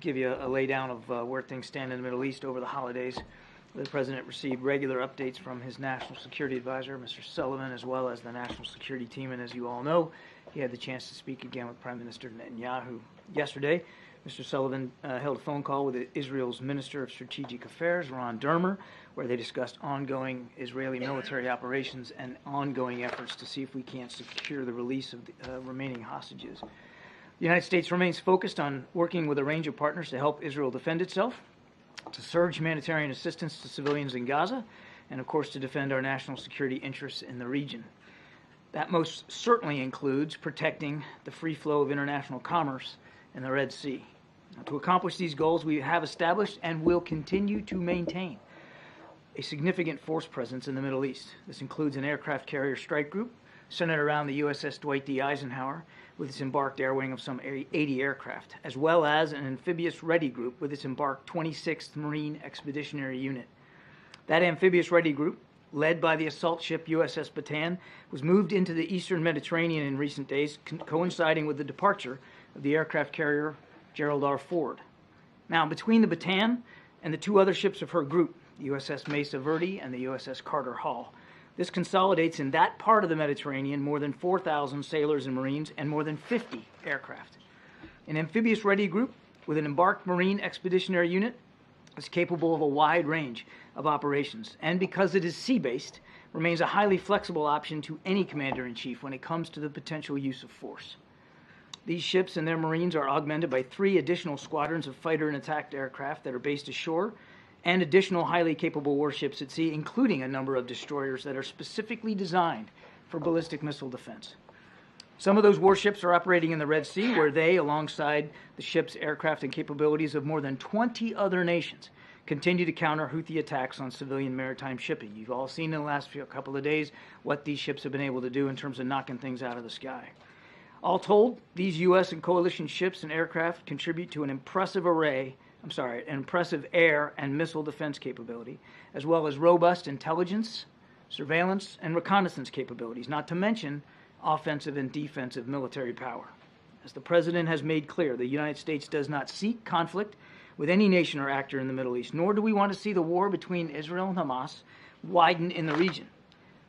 give you a laydown of where things stand in the Middle East over the holidays. The President received regular updates from his National Security Advisor, Mr. Sullivan, as well as the National Security Team. And as you all know, he had the chance to speak again with Prime Minister Netanyahu yesterday. Mr. Sullivan held a phone call with Israel's Minister of Strategic Affairs, Ron Dermer, where they discussed ongoing Israeli military operations and ongoing efforts to see if we can't secure the release of the remaining hostages. The United States remains focused on working with a range of partners to help Israel defend itself, to surge humanitarian assistance to civilians in Gaza, and of course to defend our national security interests in the region. That most certainly includes protecting the free flow of international commerce in the Red Sea. Now, to accomplish these goals, we have established and will continue to maintain a significant force presence in the Middle East. This includes an aircraft carrier strike group centered around the USS Dwight D. Eisenhower with its embarked air wing of some 80 aircraft, as well as an amphibious ready group with its embarked 26th Marine Expeditionary Unit. That amphibious ready group, led by the assault ship USS Bataan, was moved into the eastern Mediterranean in recent days, coinciding with the departure of the aircraft carrier Gerald R. Ford. Now, between the Bataan and the two other ships of her group, the USS Mesa Verde and the USS Carter Hall, this consolidates in that part of the Mediterranean more than 4,000 sailors and Marines and more than 50 aircraft. An amphibious ready group with an embarked Marine Expeditionary Unit is capable of a wide range of operations, and because it is sea-based, remains a highly flexible option to any commander-in-chief when it comes to the potential use of force. These ships and their Marines are augmented by 3 additional squadrons of fighter and attack aircraft that are based ashore, and additional highly capable warships at sea, including a number of destroyers that are specifically designed for ballistic missile defense. Some of those warships are operating in the Red Sea, where they, alongside the ship's aircraft and capabilities of more than 20 other nations, continue to counter Houthi attacks on civilian maritime shipping. You've all seen in the last couple of days what these ships have been able to do in terms of knocking things out of the sky. All told, these U.S. and coalition ships and aircraft contribute to an impressive air and missile defense capability, as well as robust intelligence, surveillance, and reconnaissance capabilities, not to mention offensive and defensive military power. As the President has made clear, the United States does not seek conflict with any nation or actor in the Middle East, nor do we want to see the war between Israel and Hamas widen in the region.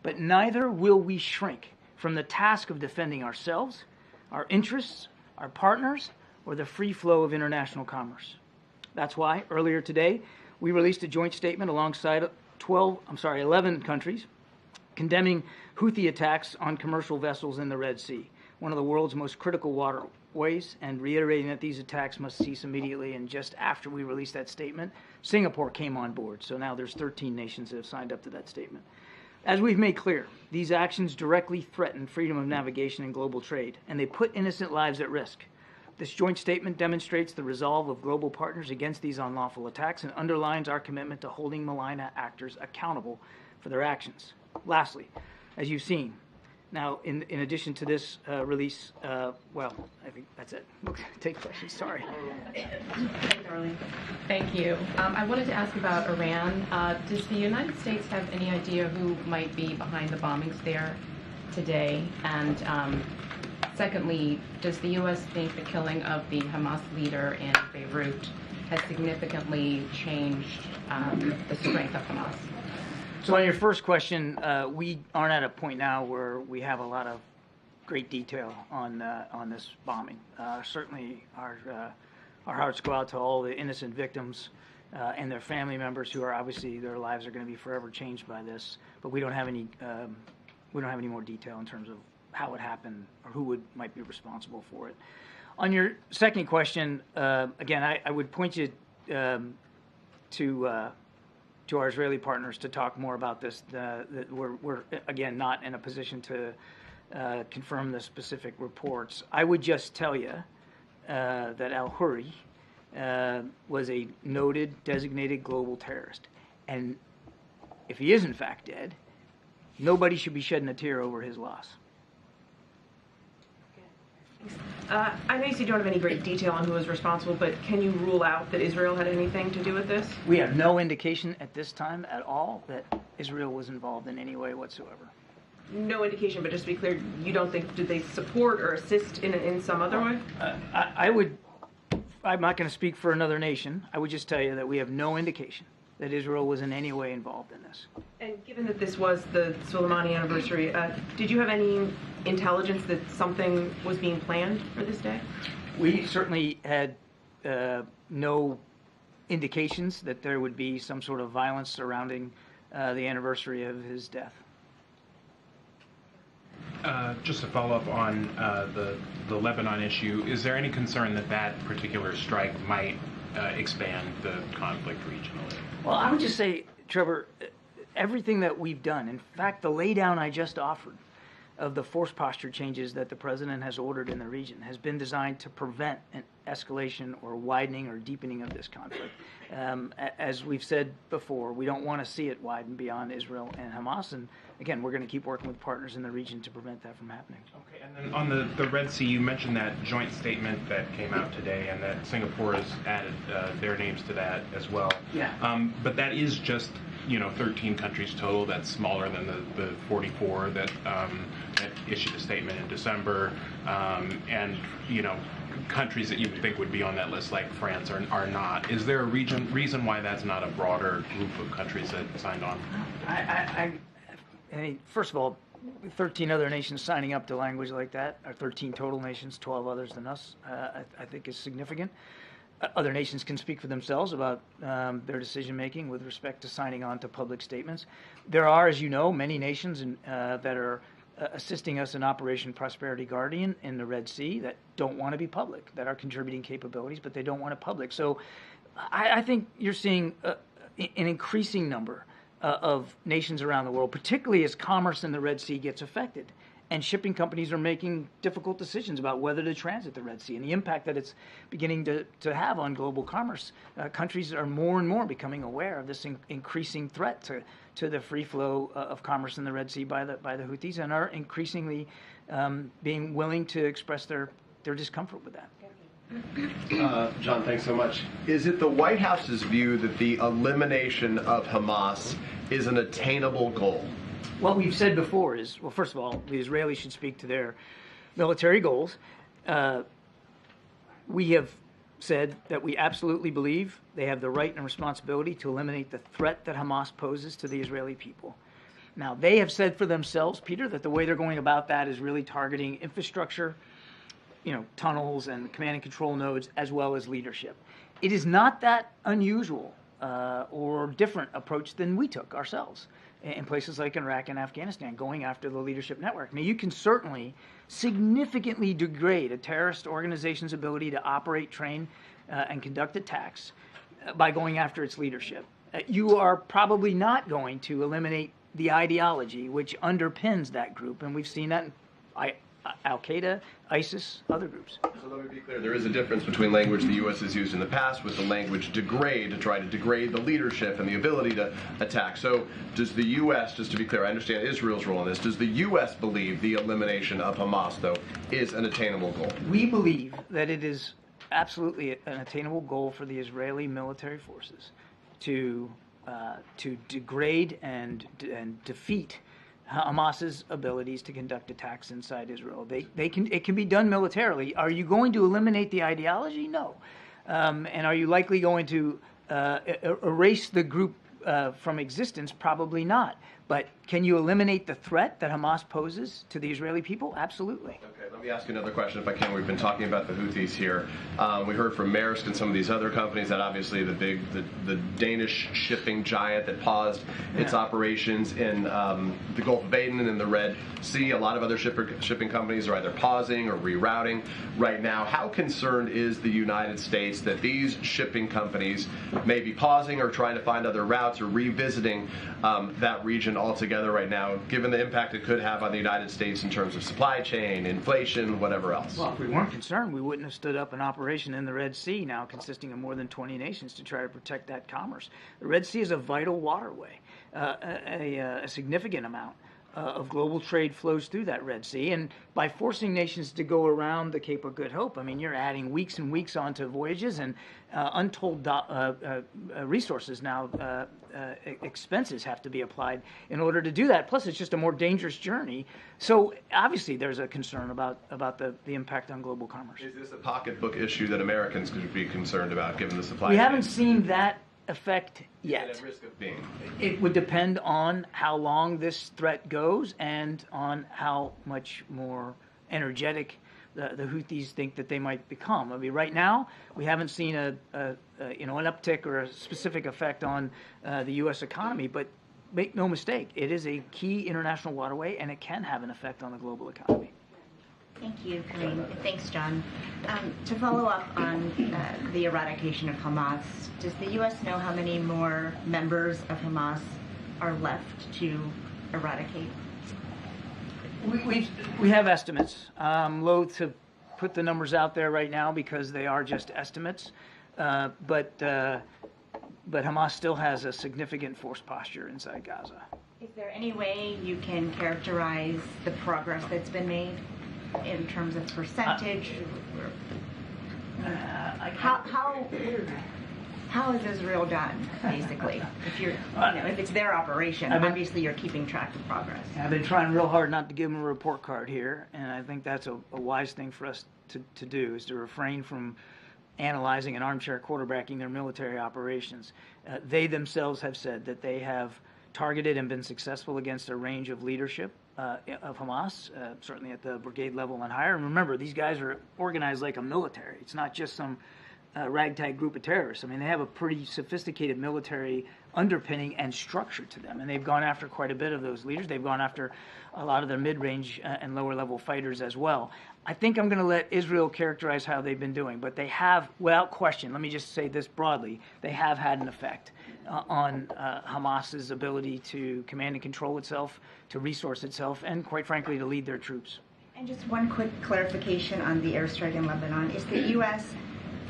But neither will we shrink from the task of defending ourselves, our interests, our partners, or the free flow of international commerce. That's why, earlier today, we released a joint statement alongside 11 countries condemning Houthi attacks on commercial vessels in the Red Sea, one of the world's most critical waterways, and reiterating that these attacks must cease immediately. And just after we released that statement, Singapore came on board. So now there's 13 nations that have signed up to that statement. As we've made clear, these actions directly threaten freedom of navigation and global trade, and they put innocent lives at risk. This joint statement demonstrates the resolve of global partners against these unlawful attacks and underlines our commitment to holding malign actors accountable for their actions. Lastly, as you've seen, now in addition to this release, well, I think that's it. We'll take questions. Sorry. Thank you. I wanted to ask about Iran. Does the United States have any idea who might be behind the bombings there today? And secondly, does the U.S. think the killing of the Hamas leader in Beirut has significantly changed the strength of Hamas? So on your first question, we aren't at a point now where we have a lot of great detail on this bombing. Certainly, our hearts go out to all the innocent victims and their family members who are obviously their lives are going to be forever changed by this. But we don't have any more detail in terms of how it happened or who might be responsible for it. On your second question, again, I would point you to our Israeli partners to talk more about this. We're again not in a position to confirm the specific reports. I would just tell you that al-Huri was a noted, designated global terrorist, and if he is in fact dead, nobody should be shedding a tear over his loss. I know you said you don't have any great detail on who was responsible, but can you rule out that Israel had anything to do with this? We have no indication at this time at all that Israel was involved in any way whatsoever. No indication, but just to be clear, you don't think, did they support or assist in some other way? I would I'm not going to speak for another nation. I would just tell you that we have no indication that Israel was in any way involved in this. And given that this was the Soleimani anniversary, did you have any intelligence that something was being planned for this day? We certainly had no indications that there would be some sort of violence surrounding the anniversary of his death. Just to follow up on the Lebanon issue, is there any concern that that particular strike might expand the conflict regionally? Well, I would just say, Trevor, everything that we've done, in fact, the laydown I just offered of the force posture changes that the president has ordered in the region has been designed to prevent an escalation or widening or deepening of this conflict. As we've said before, we don't want to see it widen beyond Israel and Hamas, and again, we're going to keep working with partners in the region to prevent that from happening. Okay, and then on the Red Sea, you mentioned that joint statement that came out today, and that Singapore has added their names to that as well. Yeah. But that is just 13 countries total. That's smaller than the 44 that issued a statement in December, and countries that you would think would be on that list, like France, are not. Is there a reason why that's not a broader group of countries that signed on? I mean, first of all, 13 other nations signing up to language like that, or 13 total nations, 12 others than us, I think is significant. Other nations can speak for themselves about their decision-making with respect to signing on to public statements. There are, as you know, many nations that are assisting us in Operation Prosperity Guardian in the Red Sea that don't want to be public, that are contributing capabilities, but they don't want it public. So I think you're seeing an increasing number of nations around the world, particularly as commerce in the Red Sea gets affected. And shipping companies are making difficult decisions about whether to transit the Red Sea and the impact that it's beginning to have on global commerce. Countries are more and more becoming aware of this increasing threat to the free flow of commerce in the Red Sea by the Houthis, and are increasingly being willing to express their discomfort with that. John, thanks so much. Is it the White House's view that the elimination of Hamas is an attainable goal? What we've said before is, well, first of all, the Israelis should speak to their military goals. We have said that we absolutely believe they have the right and responsibility to eliminate the threat that Hamas poses to the Israeli people. Now, they have said for themselves, Peter, that the way they're going about that is really targeting infrastructure, tunnels and command and control nodes, as well as leadership. It is not that unusual or different approach than we took ourselves in places like Iraq and Afghanistan, going after the leadership network. I mean, you can certainly significantly degrade a terrorist organization's ability to operate, train, and conduct attacks by going after its leadership. You are probably not going to eliminate the ideology which underpins that group, and we've seen that in Al-Qaeda, ISIS, other groups. So let me be clear, there is a difference between language the U.S. has used in the past with the language degrade, to try to degrade the leadership and the ability to attack. So does the U.S., just to be clear, I understand Israel's role in this, does the U.S. believe the elimination of Hamas, though, is an attainable goal? We believe that it is absolutely an attainable goal for the Israeli military forces to degrade and defeat Hamas's abilities to conduct attacks inside Israel. It can be done militarily. Are you going to eliminate the ideology? No. And are you likely going to erase the group from existence? Probably not. But can you eliminate the threat that Hamas poses to the Israeli people? Absolutely. Okay, let me ask you another question if I can. We've been talking about the Houthis here. We heard from Maersk and some of these other companies that obviously the Danish shipping giant that paused its operations in the Gulf of Aden and in the Red Sea. A lot of other shipping companies are either pausing or rerouting right now. How concerned is the United States that these shipping companies may be pausing or trying to find other routes or revisiting that region altogether right now, given the impact it could have on the United States in terms of supply chain, inflation, whatever else? Well, if we weren't concerned, we wouldn't have stood up an operation in the Red Sea, now consisting of more than 20 nations, to try to protect that commerce. The Red Sea is a vital waterway. A significant amount of global trade flows through that Red Sea. And by forcing nations to go around the Cape of Good Hope, I mean, you're adding weeks and weeks onto voyages, and untold resources now, expenses have to be applied in order to do that. Plus, it's just a more dangerous journey. So obviously there's a concern about the impact on global commerce. Is this a pocketbook issue that Americans could be concerned about, given the supply We chain? haven't seen that effect yet. At risk of being. It would depend on how long this threat goes and on how much more energetic the Houthis think that they might become. I mean, right now we haven't seen an uptick or a specific effect on the U.S. economy, but make no mistake, it is a key international waterway, and it can have an effect on the global economy. Thank you, Karine. Thanks, John. To follow up on the eradication of Hamas, does the U.S. know how many more members of Hamas are left to eradicate? We have estimates. I'm loath to put the numbers out there right now because they are just estimates. But Hamas still has a significant force posture inside Gaza. Is there any way you can characterize the progress that's been made in terms of percentage? How is Israel done, basically? If you're, if it's their operation, obviously you're keeping track of progress. I've been trying real hard not to give them a report card here, and I think that's a wise thing for us to do, is to refrain from analyzing and armchair quarterbacking their military operations. They themselves have said that they have targeted and been successful against a range of leadership of Hamas, certainly at the brigade level and higher. And remember, these guys are organized like a military. It's not just some ragtag group of terrorists. I mean, they have a pretty sophisticated military underpinning and structure to them, and they've gone after quite a bit of those leaders. They've gone after a lot of their mid-range and lower-level fighters as well. I think I'm going to let Israel characterize how they've been doing, but they have, without question, let me just say this broadly, they have had an effect on Hamas's ability to command and control itself, to resource itself, and quite frankly, to lead their troops. And just one quick clarification on the airstrike in Lebanon. Is the U.S.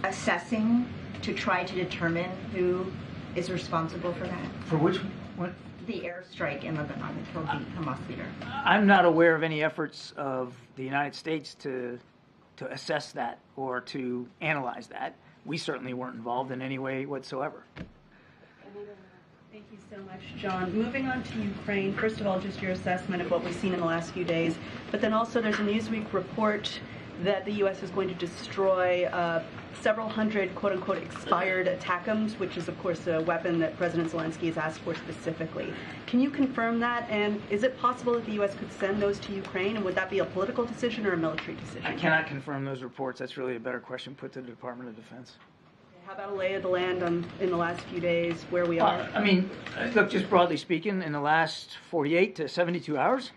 assessing to try to determine who is responsible for that? For which one? The airstrike in Lebanon that killed the Hamas leader. I'm not aware of any efforts of the United States to assess that or to analyze that. We certainly weren't involved in any way whatsoever. Thank you so much, John. Moving on to Ukraine, first of all, just your assessment of what we've seen in the last few days, but then also there's a Newsweek report that the U.S. is going to destroy several hundred, quote-unquote, expired ATACMS, which is, of course, a weapon that President Zelensky has asked for specifically. Can you confirm that? And is it possible that the U.S. could send those to Ukraine? And would that be a political decision or a military decision? I cannot confirm those reports. That's really a better question put to the Department of Defense. How about a lay of the land in the last few days, where we are? I mean, look, just broadly speaking, in the last 48 to 72 hours,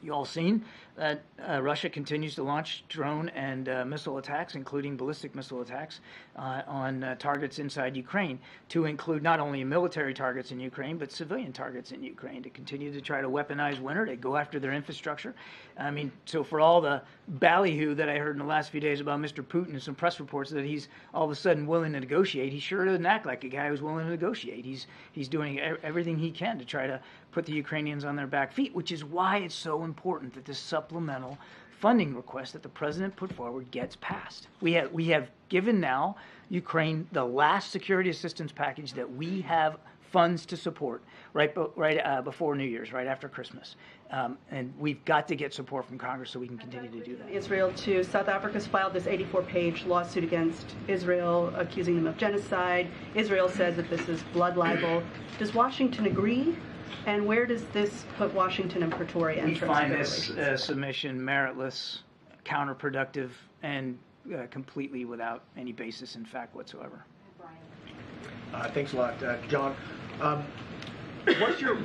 you all seen that Russia continues to launch drone and missile attacks, including ballistic missile attacks, on targets inside Ukraine, to include not only military targets in Ukraine, but civilian targets in Ukraine, to continue to try to weaponize winter, to go after their infrastructure. I mean, so for all the ballyhoo that I heard in the last few days about Mr. Putin and some press reports that he's all of a sudden willing to negotiate, he sure doesn't act like a guy who's willing to negotiate. He's doing everything he can to try to put the Ukrainians on their back feet, which is why it's so important that this supplemental funding request that the president put forward gets passed. We have given now Ukraine the last security assistance package that we have funds to support right before New Year's, right after Christmas. And we've got to get support from Congress so we can continue to do that. Israel, too. South Africa's filed this 84-page lawsuit against Israel, accusing them of genocide. Israel says that this is blood libel. Does Washington agree? And where does this put Washington and Pretoria? We find this submission meritless, counterproductive, and completely without any basis in fact whatsoever. Thanks a lot, John.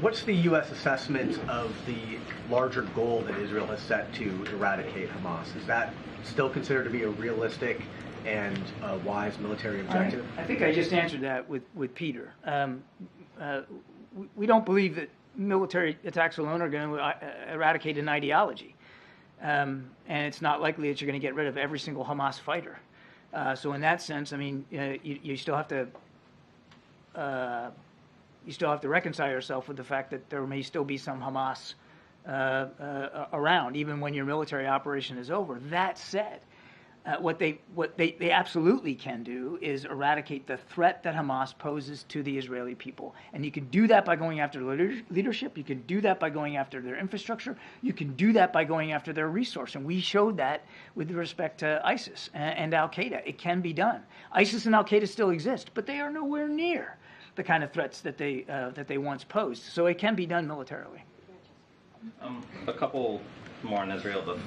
What's the U.S. assessment of the larger goal that Israel has set to eradicate Hamas? Is that still considered to be a realistic and wise military objective? I think I just answered that with Peter. We don't believe that military attacks alone are going to eradicate an ideology. And it's not likely that you're going to get rid of every single Hamas fighter. So in that sense, I mean, you still have to reconcile yourself with the fact that there may still be some Hamas around, even when your military operation is over. That said, what they absolutely can do is eradicate the threat that Hamas poses to the Israeli people. And you can do that by going after leadership. You can do that by going after their infrastructure. You can do that by going after their resource. And we showed that with respect to ISIS and Al-Qaeda. It can be done. ISIS and Al-Qaeda still exist, but they are nowhere near the kind of threats that they once posed. So it can be done militarily. A couple more on Israel.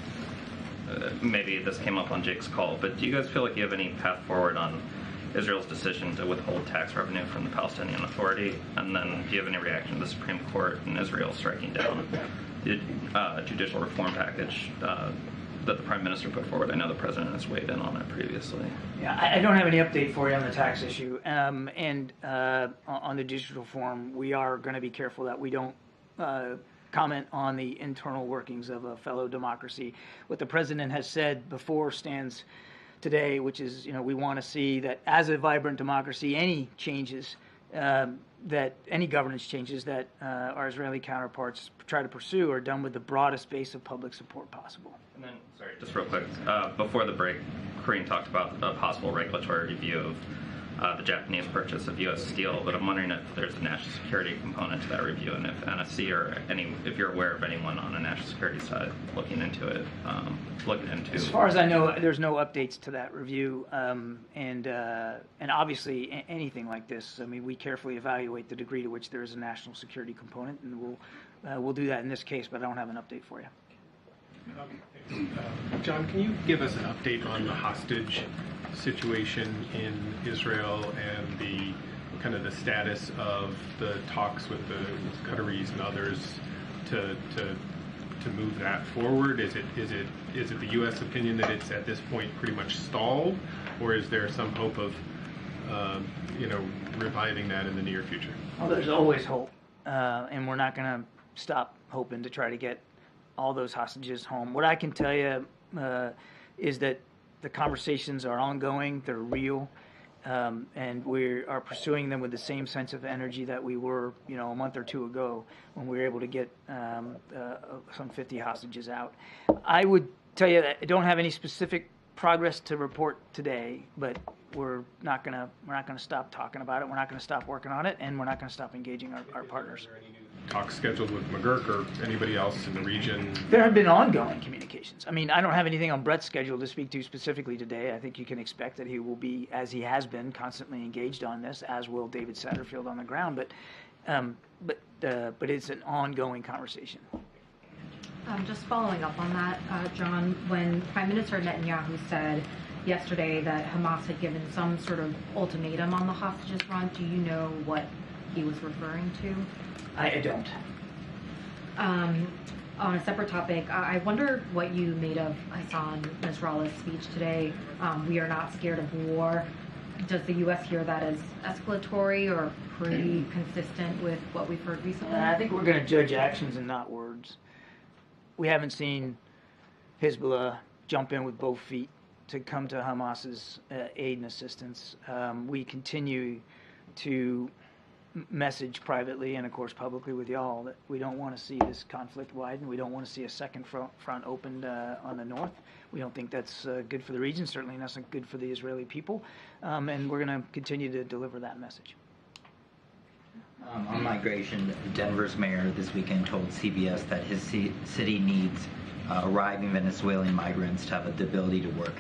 Maybe this came up on Jake's call, but do you guys feel like you have any path forward on Israel's decision to withhold tax revenue from the Palestinian Authority? And then do you have any reaction to the Supreme Court in Israel striking down the judicial reform package that the Prime Minister put forward? I know the President has weighed in on it previously. Yeah, I don't have any update for you on the tax issue. And on the judicial reform, we are going to be careful that we don't comment on the internal workings of a fellow democracy. What the president has said before stands today, which is, we want to see that as a vibrant democracy, any changes, that any governance changes that our Israeli counterparts try to pursue are done with the broadest base of public support possible. And then, sorry, just real quick, before the break, Karine talked about a possible regulatory review of the Japanese purchase of U.S. steel, but I'm wondering if there's a national security component to that review, and if NSC or if you're aware of anyone on the national security side looking into it, As far as I know, there's no updates to that review, and obviously anything like this, I mean, we carefully evaluate the degree to which there is a national security component, and we'll do that in this case, but I don't have an update for you. John, can you give us an update on the hostage situation in Israel and the kind of the status of the talks with the Qataris and others to move that forward? Is it the U.S. opinion that it's at this point pretty much stalled, or is there some hope of reviving that in the near future? Well, there's always hope, and we're not going to stop hoping to try to get all those hostages home. What I can tell you is that the conversations are ongoing, they're real, and we are pursuing them with the same sense of energy that we were, a month or two ago when we were able to get some 50 hostages out. I would tell you that I don't have any specific progress to report today, but we're not gonna stop talking about it. We're not gonna stop working on it, and we're not gonna stop engaging our partners. Are there any new talks scheduled with McGurk or anybody else in the region? There have been ongoing communications. I mean, I don't have anything on Brett's schedule to speak to specifically today. I think you can expect that he will be, as he has been, constantly engaged on this, as will David Satterfield on the ground. But it's an ongoing conversation. Just following up on that, John, when Prime Minister Netanyahu said yesterday that Hamas had given some sort of ultimatum on the hostages front, do you know what he was referring to? I don't. On a separate topic, I wonder what you made of Hassan Nasrallah's speech today. We are not scared of war. Does the U.S. hear that as escalatory or pretty consistent with what we've heard recently? I think we're going to judge actions and not words. We haven't seen Hezbollah jump in with both feet to come to Hamas's aid and assistance. We continue to message privately and, of course, publicly with y'all that we don't want to see this conflict widen. We don't want to see a second front opened on the north. We don't think that's good for the region, certainly not good for the Israeli people, and we're going to continue to deliver that message. On migration, Denver's mayor this weekend told CBS that his city needs arriving Venezuelan migrants to have the ability to work.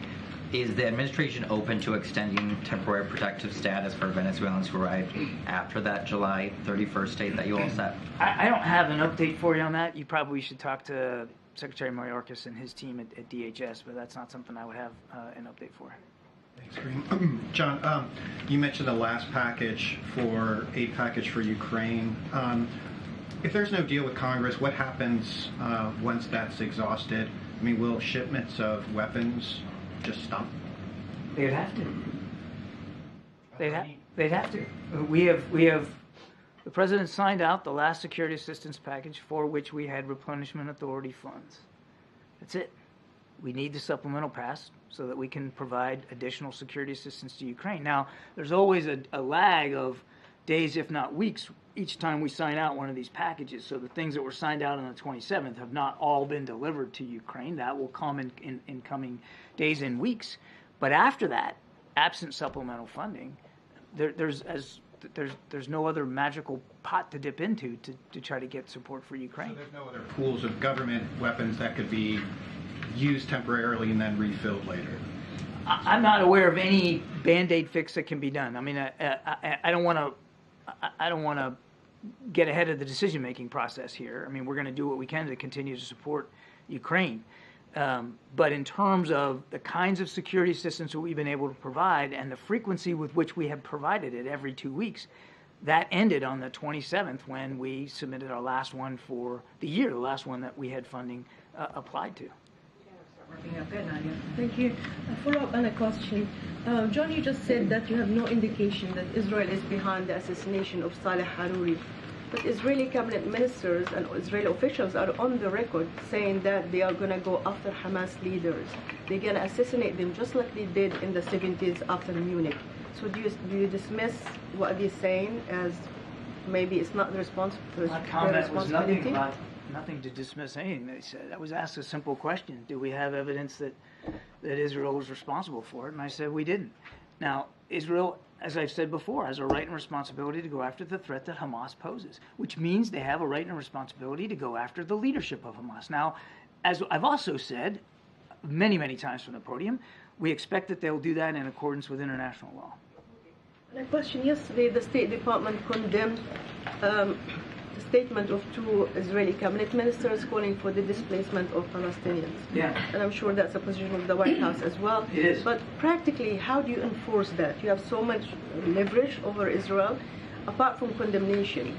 Is the administration open to extending temporary protective status for Venezuelans who arrived after that July 31st date that you all set? I don't have an update for you on that. You probably should talk to Secretary Mayorkas and his team at DHS, but that's not something I would have an update for. Thanks, Karine. John, you mentioned the last aid package for Ukraine. If there's no deal with Congress, what happens once that's exhausted? I mean, will shipments of weapons just stop? They'd have to. They'd have to. We have. The president signed out the last security assistance package for which we had replenishment authority funds. That's it. We need the supplemental pass so that we can provide additional security assistance to Ukraine. Now, there's always a lag of days, if not weeks, each time we sign out one of these packages. So the things that were signed out on the 27th have not all been delivered to Ukraine. That will come in coming days and weeks. But after that, absent supplemental funding, there's no other magical pot to dip into to try to get support for Ukraine. So there's no other pools of government weapons that could be used temporarily and then refilled later? I'm not aware of any Band-Aid fix that can be done. I mean, I don't want to get ahead of the decision-making process here. I mean, we're going to do what we can to continue to support Ukraine. But in terms of the kinds of security assistance that we've been able to provide and the frequency with which we have provided it every 2 weeks, that ended on the 27th when we submitted our last one for the year, the last one that we had funding applied to. Thank you. A follow-up on a question. John, you just said that you have no indication that Israel is behind the assassination of Saleh Haruri. But Israeli cabinet ministers and Israeli officials are on the record saying that they are going to go after Hamas leaders. They're going to assassinate them just like they did in the 70s after Munich. So do you dismiss what they're saying as maybe it's not the responsibility? My comment was nothing to dismiss anything they said. I was asked a simple question: do we have evidence that Israel was responsible for it? And I said we didn't. Now, Israel, as I've said before, has a right and responsibility to go after the threat that Hamas poses, which means they have a right and responsibility to go after the leadership of Hamas. Now, as I've also said many, many times from the podium, we expect that they'll do that in accordance with international law. A question. Yesterday, the State Department condemned the statement of two Israeli cabinet ministers calling for the displacement of Palestinians. Yeah. And I'm sure that's a position of the White House as well. It is. But practically, how do you enforce that? You have so much leverage over Israel. Apart from condemnation,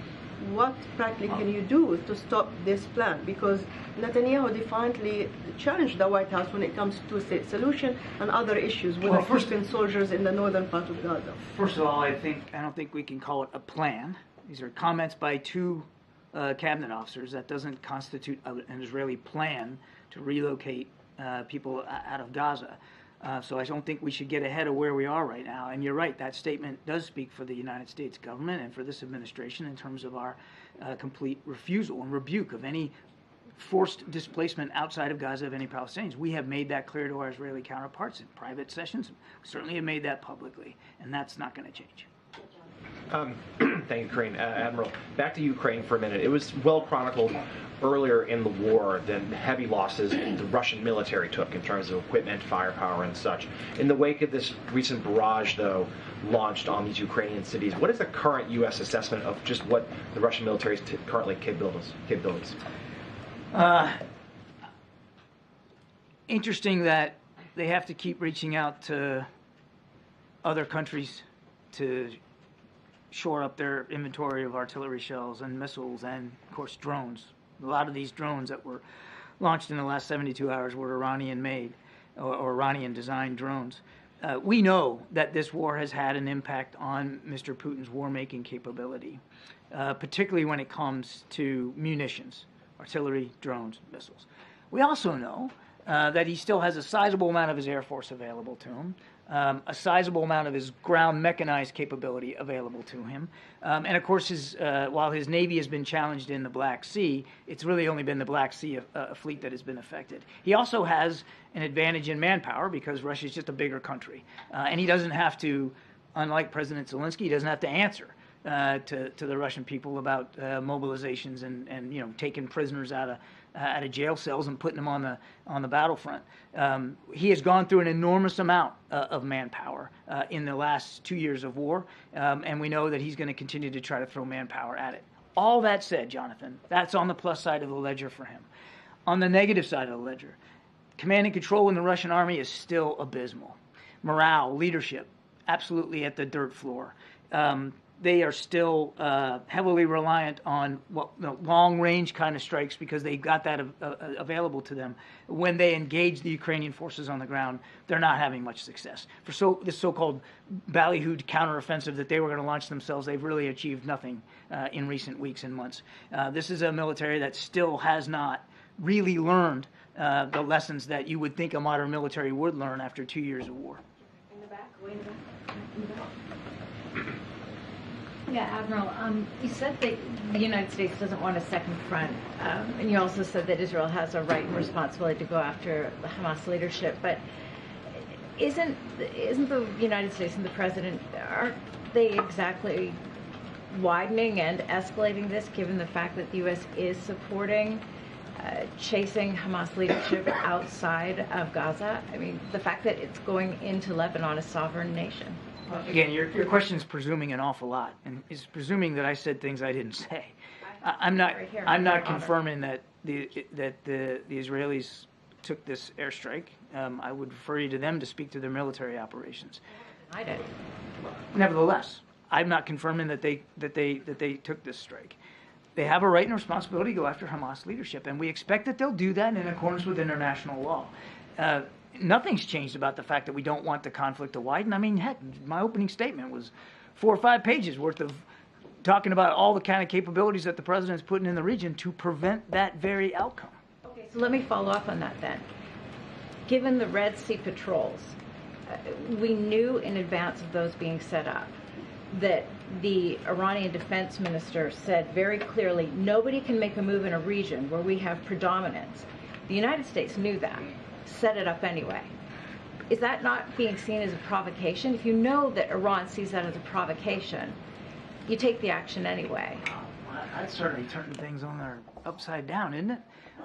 what practically can you do to stop this plan? Because Netanyahu defiantly challenged the White House when it comes to a state solution and other issues with keeping soldiers in the northern part of Gaza. First of all, I don't think we can call it a plan. These are comments by two cabinet officers. That doesn't constitute an Israeli plan to relocate people out of Gaza. So I don't think we should get ahead of where we are right now. And you're right, that statement does speak for the United States government and for this administration in terms of our complete refusal and rebuke of any forced displacement outside of Gaza of any Palestinians. We have made that clear to our Israeli counterparts in private sessions. We certainly have made that publicly, and that's not going to change. Thank you, Karine. Admiral, back to Ukraine for a minute. It was well chronicled earlier in the war the heavy losses the Russian military took in terms of equipment, firepower, and such. In the wake of this recent barrage, though, launched on these Ukrainian cities, what is the current U.S. assessment of just what the Russian military's currently capabilities? Interesting that they have to keep reaching out to other countries to shore up their inventory of artillery shells and missiles and, of course, drones. A lot of these drones that were launched in the last 72 hours were Iranian-made or Iranian-designed drones. We know that this war has had an impact on Mr. Putin's war-making capability, particularly when it comes to munitions, artillery, drones, missiles. We also know that he still has a sizable amount of his Air Force available to him, a sizable amount of his ground mechanized capability available to him. And of course, while his Navy has been challenged in the Black Sea, it's really only been the Black Sea fleet that has been affected. He also has an advantage in manpower because Russia is just a bigger country. And he doesn't have to, unlike President Zelensky, he doesn't have to answer to the Russian people about mobilizations and taking prisoners out of jail cells and putting them on the battlefront. He has gone through an enormous amount of manpower in the last 2 years of war, and we know that he's going to continue to try to throw manpower at it. All that said, Jonathan, that's on the plus side of the ledger for him. On the negative side of the ledger, command and control in the Russian army is still abysmal. Morale, leadership, absolutely at the dirt floor. They are still heavily reliant on long-range kind of strikes because they got that available to them. When they engage the Ukrainian forces on the ground, they're not having much success. For this so-called ballyhooed counteroffensive that they were going to launch themselves, they've really achieved nothing in recent weeks and months. This is a military that still has not really learned the lessons that you would think a modern military would learn after 2 years of war. In the back, way in the back. In the back. Yeah, Admiral, you said that the United States doesn't want a second front, and you also said that Israel has a right and responsibility to go after the Hamas leadership. But isn't the United States and the President, aren't they exactly widening and escalating this, given the fact that the U.S. is supporting chasing Hamas leadership outside of Gaza? I mean, the fact that it's going into Lebanon, a sovereign nation. Again, your question is presuming an awful lot, and is presuming that I said things I didn't say. I'm not confirming that the Israelis took this airstrike. I would refer you to them to speak to their military operations. I did. Nevertheless, I'm not confirming that they took this strike. They have a right and responsibility to go after Hamas leadership, and we expect that they'll do that in accordance with international law. Nothing's changed about the fact that we don't want the conflict to widen. I mean, heck, my opening statement was 4 or 5 pages worth of talking about all the kind of capabilities that the president's putting in the region to prevent that very outcome. Okay, so let me follow up on that then. Given the Red Sea patrols, we knew in advance of those being set up that the Iranian defense minister said very clearly, nobody can make a move in a region where we have predominance. The United States knew that, set it up anyway. Is that not being seen as a provocation? If you know that Iran sees that as a provocation, you take the action anyway. Well, that's certainly turning things on their upside down, isn't it?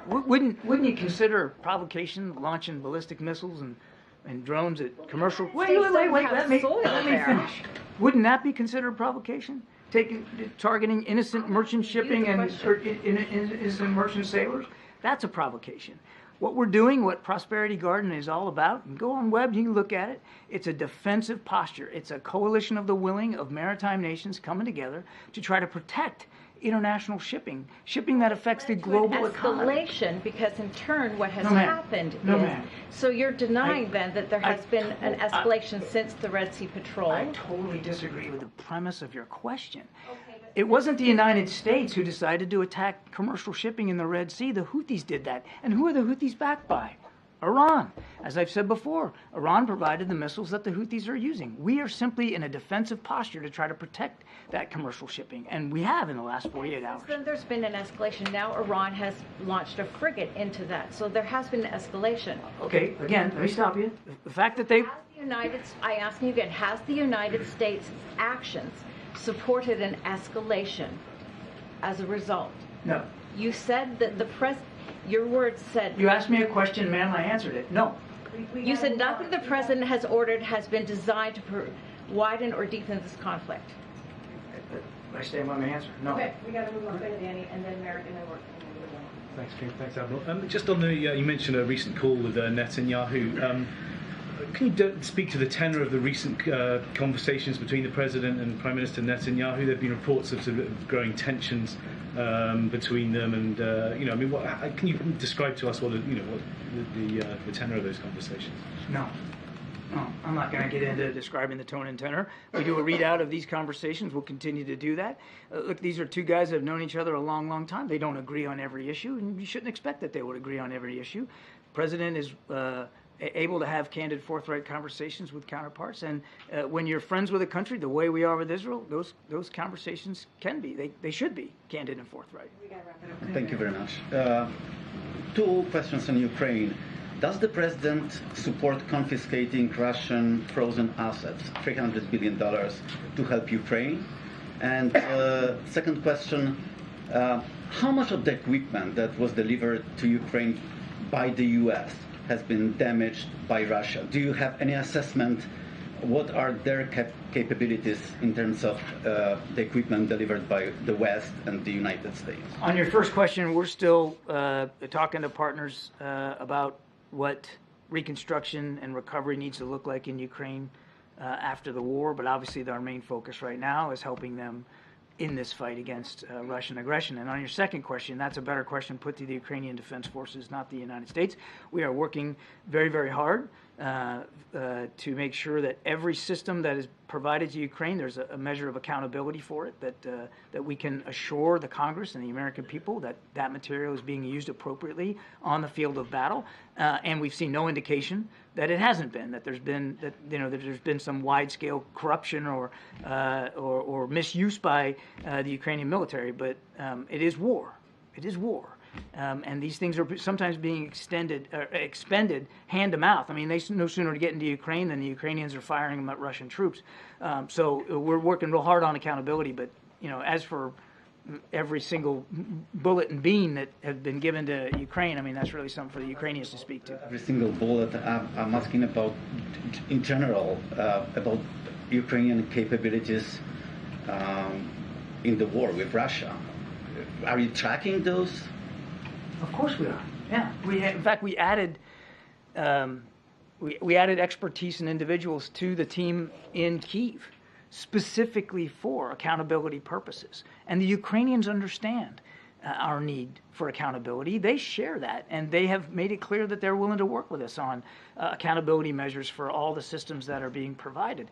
Wouldn't you consider provocation launching ballistic missiles and drones at commercial? Wait, let me finish. Wouldn't that be considered provocation? Targeting innocent merchant shipping and innocent merchant sailors? That's a provocation. What we're doing, what Prosperity Garden is all about, and go on web, you can look at it, it's a defensive posture. It's a coalition of the willing of maritime nations coming together to try to protect international shipping that affects the global economy. Escalation, because in turn what has happened is... So you're denying then that there has been an escalation since the Red Sea patrol? I totally disagree with the premise of your question. It wasn't the United States who decided to attack commercial shipping in the Red Sea. The Houthis did that. And who are the Houthis backed by? Iran. As I've said before, Iran provided the missiles that the Houthis are using. We are simply in a defensive posture to try to protect that commercial shipping, and we have in the last 48 hours. Then there's been an escalation. Now Iran has launched a frigate into that, so there has been an escalation. Okay, again, let me stop you. The fact that they... I ask you again, has the United States' actions supported an escalation as a result? No. You said that your words said... You asked me a question, ma'am, I answered it. No. You said nothing the president has ordered has been designed to widen or deepen this conflict. I stand by my answer. No. Okay, we got to move on to Danny, and then Merrick, and then we're... Thanks, Kim. Thanks, Admiral. Just on the, you mentioned a recent call with Netanyahu. Can you speak to the tenor of the recent conversations between the President and Prime Minister Netanyahu? There have been reports of sort of growing tensions between them, and I mean, can you describe to us what the tenor of those conversations? No, I'm not going to get into describing the tone and tenor. We do a readout of these conversations. We'll continue to do that. Look, these are two guys that have known each other a long, long time. They don't agree on every issue, and you shouldn't expect that they would agree on every issue. The President is able to have candid, forthright conversations with counterparts, and when you're friends with a country the way we are with Israel, those conversations can be, they should be candid and forthright. Thank you very much. 2 questions on Ukraine. Does the President support confiscating Russian frozen assets, $300 billion, to help Ukraine? And second question, how much of the equipment that was delivered to Ukraine by the U.S. has been damaged by Russia? Do you have any assessment? What are their capabilities in terms of the equipment delivered by the West and the United States? On your first question, we're still talking to partners about what reconstruction and recovery needs to look like in Ukraine after the war, but obviously our main focus right now is helping them in this fight against Russian aggression. And on your second question, that's a better question put to the Ukrainian Defense Forces, not the United States. We are working very, very hard to make sure that every system that is provided to Ukraine, there's a measure of accountability for it, that we can assure the Congress and the American people that that material is being used appropriately on the field of battle. And we've seen no indication that it hasn't been, that there's been some wide-scale corruption or misuse by the Ukrainian military. But it is war. It is war. And these things are sometimes being expended hand to mouth. I mean, they no sooner get into Ukraine than the Ukrainians are firing them at Russian troops. So we're working real hard on accountability. But as for every single bullet and bean that have been given to Ukraine, I mean, that's really something for the Ukrainians to speak to. Every single bullet. I'm asking about, in general, about Ukrainian capabilities in the war with Russia. Are you tracking those? Of course we are. Yeah. In fact, we added expertise and individuals to the team in Kyiv, specifically for accountability purposes. And the Ukrainians understand our need for accountability. They share that, and they have made it clear that they're willing to work with us on accountability measures for all the systems that are being provided.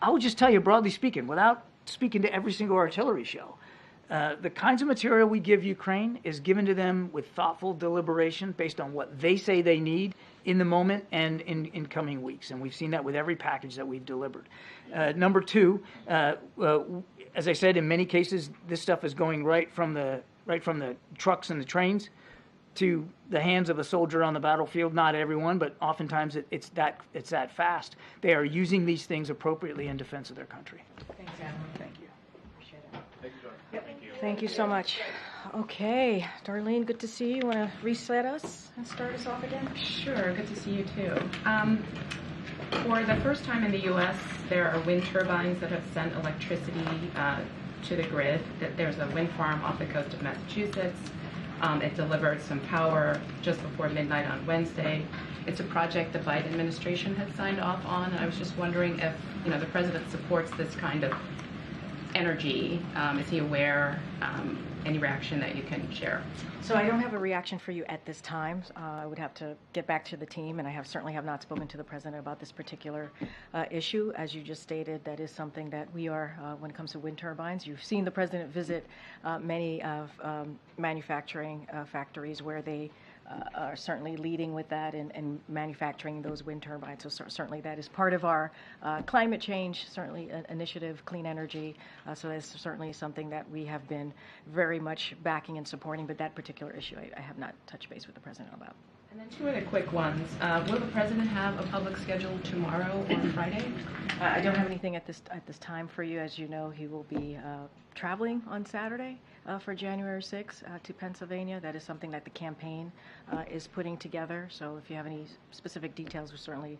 I would just tell you, broadly speaking, without speaking to every single artillery shell, the kinds of material we give Ukraine is given to them with thoughtful deliberation based on what they say they need in the moment and in coming weeks. And we've seen that with every package that we've delivered. Number two, as I said, in many cases, this stuff is going right from the trucks and the trains to the hands of a soldier on the battlefield. Not everyone, but oftentimes it's that fast. They are using these things appropriately in defense of their country. Thanks, Admiral. Thank you. Thank you so much. Okay, Darlene, good to see you. You want to reset us and start us off again? Sure, good to see you too. For the first time in the U.S., there are wind turbines that have sent electricity to the grid. There's a wind farm off the coast of Massachusetts. It delivered some power just before midnight on Wednesday. It's a project the Biden administration had signed off on, and I was just wondering if the president supports this kind of energy. Is he aware? Any reaction that you can share? So I don't have a reaction for you at this time. I would have to get back to the team, and I certainly have not spoken to the president about this particular issue. As you just stated, that is something that we are, when it comes to wind turbines. You've seen the president visit many manufacturing factories where they are certainly leading with that and manufacturing those wind turbines. So certainly that is part of our climate change, certainly initiative, clean energy. So that's certainly something that we have been very much backing and supporting. But that particular issue, I have not touched base with the president about. And then two other quick ones. Will the president have a public schedule tomorrow or Friday? I don't have anything at this time for you. As you know, he will be traveling on Saturday for January 6th to Pennsylvania. That is something that the campaign is putting together. So if you have any specific details, we'll certainly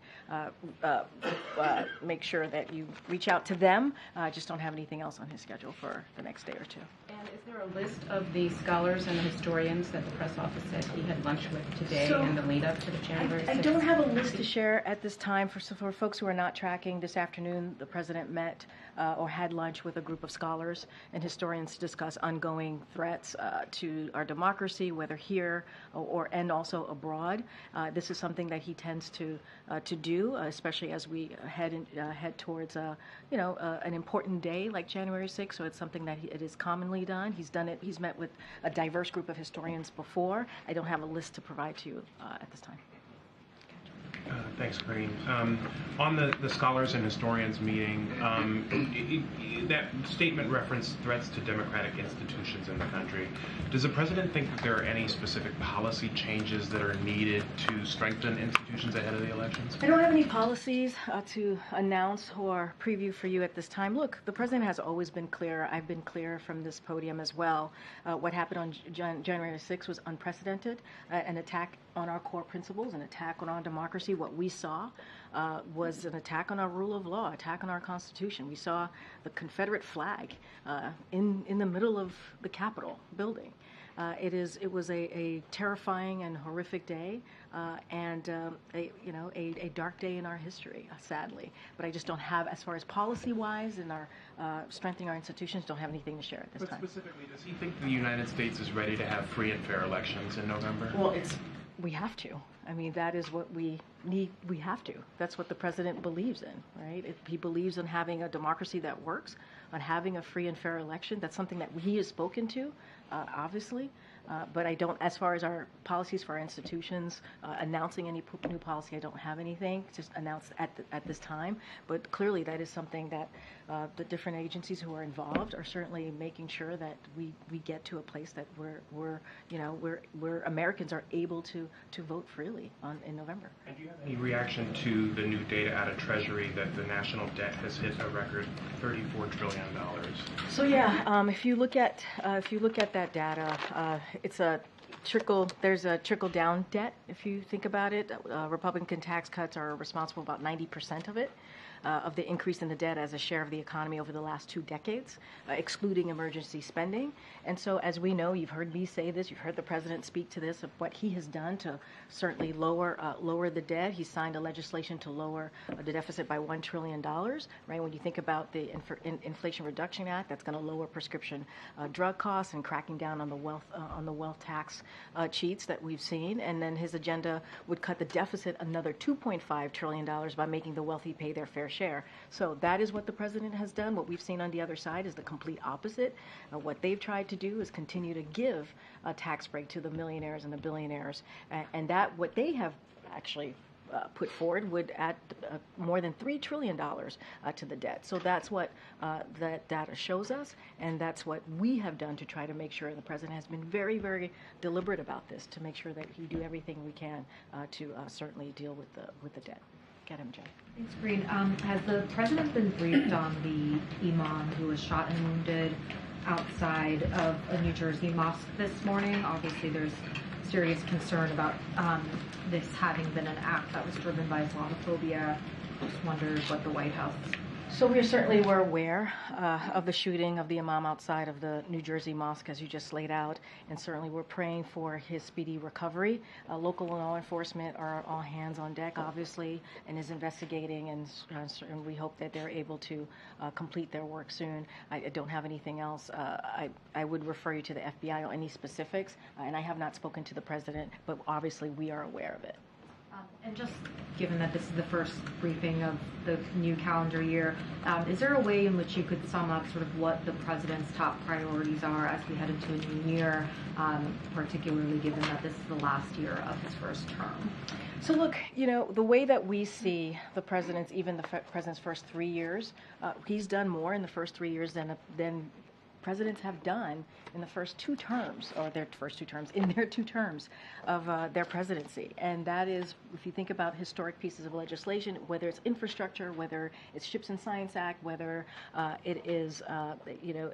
make sure that you reach out to them. I just don't have anything else on his schedule for the next day or two. And is there a list of the scholars and the historians that the press office said he had lunch with today in the lead up to the January 6th? I don't have a list to share at this time. For folks who are not tracking, this afternoon the president met or had lunch with a group of scholars and historians to discuss ongoing threats to our democracy, whether here and also abroad. This is something that he tends to do, especially as we head towards an important day like January 6th. So it's something that it is commonly done. He's done it. He's met with a diverse group of historians before. I don't have a list to provide to you at this time. Thanks, Karine. On the scholars and historians meeting, that statement referenced threats to democratic institutions in the country. Does the president think that there are any specific policy changes that are needed to strengthen institutions ahead of the elections? I don't have any policies to announce or preview for you at this time. Look, the president has always been clear. I've been clear from this podium as well. What happened on January 6th was unprecedented, an attack on our core principles, an attack on our democracy. What we saw was an attack on our rule of law, attack on our Constitution. We saw the Confederate flag in the middle of the Capitol building. It was a terrifying and horrific day, and a dark day in our history, sadly. But I just don't have, as far as policy-wise and our strengthening our institutions, don't have anything to share at this time. But specifically, does he think the United States is ready to have free and fair elections in November? Well, we have to. I mean, that is what we need. We have to. That's what the president believes in, right? He believes in having a democracy that works, on having a free and fair election. That's something that he has spoken to, obviously. But I don't, as far as our policies for our institutions, announcing any new policy, I don't have anything just announced at this time. But clearly, that is something that the different agencies who are involved are certainly making sure that we get to a place that where Americans are able to vote freely in November. And do you have any reaction to the new data out of Treasury that the national debt has hit a record $34 trillion? So yeah, if you look at that data, it's a there's a trickle down debt. If you think about it, Republican tax cuts are responsible about 90% of it. Of the increase in the debt as a share of the economy over the last 2 decades, excluding emergency spending. And so, as we know, you've heard me say this, you've heard the president speak to this, of what he has done to certainly lower the debt. He signed a legislation to lower the deficit by $1 trillion, right? When you think about the Inflation Reduction Act, that's going to lower prescription drug costs and cracking down on the wealth tax cheats that we've seen. And then his agenda would cut the deficit another $2.5 trillion by making the wealthy pay their fair share. So that is what the president has done. What we've seen on the other side is the complete opposite. What they've tried to do is continue to give a tax break to the millionaires and the billionaires, and that what they have actually put forward would add more than $3 trillion to the debt. So that's what that data shows us, and that's what we have done to try to make sure. And the president has been very, very deliberate about this to make sure that we do everything we can to certainly deal with the debt. Get him, Jay. Thanks, Karine. Has the president been briefed on the imam who was shot and wounded outside of a New Jersey mosque this morning? Obviously, there's serious concern about this having been an act that was driven by Islamophobia. Just wondered what the White House... So we're aware of the shooting of the imam outside of the New Jersey mosque, as you just laid out, and certainly we're praying for his speedy recovery. Local law enforcement are all hands on deck, obviously, and is investigating, and we hope that they're able to complete their work soon. I don't have anything else. I would refer you to the FBI on any specifics, and I have not spoken to the president, but obviously we are aware of it. And just given that this is the first briefing of the new calendar year, is there a way in which you could sum up sort of what the president's top priorities are as we head into a new year, particularly given that this is the last year of his first term? So look, the way that we see the president's, even the president's first 3 years, he's done more in the first 3 years than presidents have done in the first 2 terms, or their first 2 terms, in their 2 terms of their presidency. And that is, if you think about historic pieces of legislation, whether it's infrastructure, whether it's Ships and Science Act, whether it is,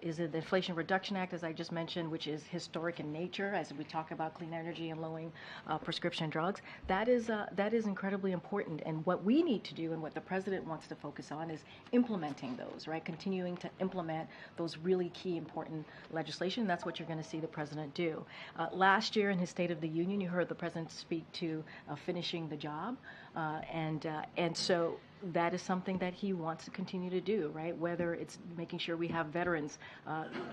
is it the Inflation Reduction Act, as I just mentioned, which is historic in nature, as we talk about clean energy and lowering prescription drugs, that is incredibly important. And what we need to do, and what the president wants to focus on, is implementing those, right? Continuing to implement those really key important legislation. That's what you're going to see the president do. Last year in his State of the Union, you heard the president speak to finishing the job, and so that is something that he wants to continue to do, right? Whether it's making sure we have veterans,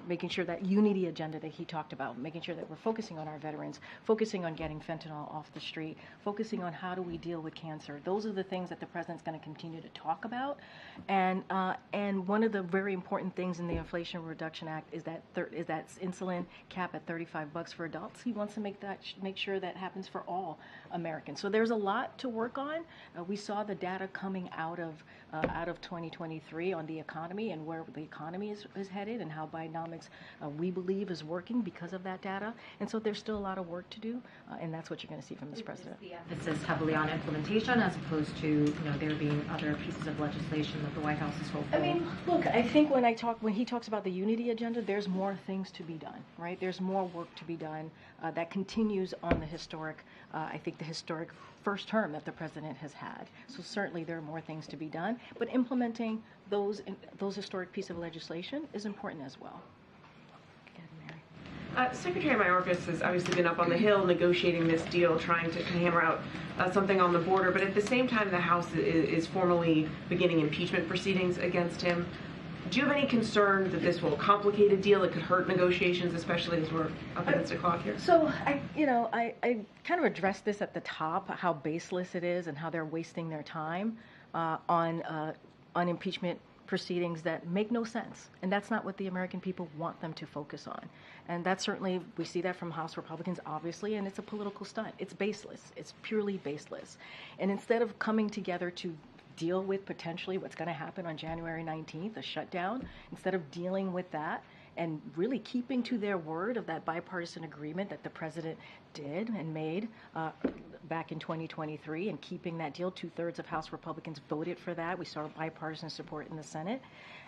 making sure that unity agenda that he talked about, making sure that we're focusing on our veterans, focusing on getting fentanyl off the street, focusing on how do we deal with cancer. Those are the things that the president's going to continue to talk about. And one of the very important things in the Inflation Reduction Act is that insulin cap at $35 for adults. He wants to make sure that happens for all Americans. So there's a lot to work on. We saw the data coming out of 2023 on the economy and where the economy is headed, and how Bidenomics we believe is working because of that data. And so there's still a lot of work to do, and that's what you're going to see from this president. The emphasis heavily on implementation as opposed to there being other pieces of legislation that the White House is hopeful. I mean, look, I think when he talks about the unity agenda, there's more things to be done, right? There's more work to be done that continues on the historic, I think the historic first term that the president has had. So certainly there are more things to be done, but implementing those historic pieces of legislation is important as well. Secretary Mayorkas has obviously been up on the Hill negotiating this deal, trying to hammer out something on the border, but at the same time the House is formally beginning impeachment proceedings against him. Do you have any concern that this will complicate a deal? It could hurt negotiations, especially as we're up against the clock here? So I kind of addressed this at the top, how baseless it is and how they're wasting their time on impeachment proceedings that make no sense. And that's not what the American people want them to focus on. And that's certainly, we see that from House Republicans, obviously, and it's a political stunt. It's baseless. It's purely baseless. And instead of coming together to deal with potentially what's going to happen on January 19th, a shutdown, instead of dealing with that and really keeping to their word of that bipartisan agreement that the president did and made back in 2023 and keeping that deal, 2/3 of House Republicans voted for that. We saw bipartisan support in the Senate.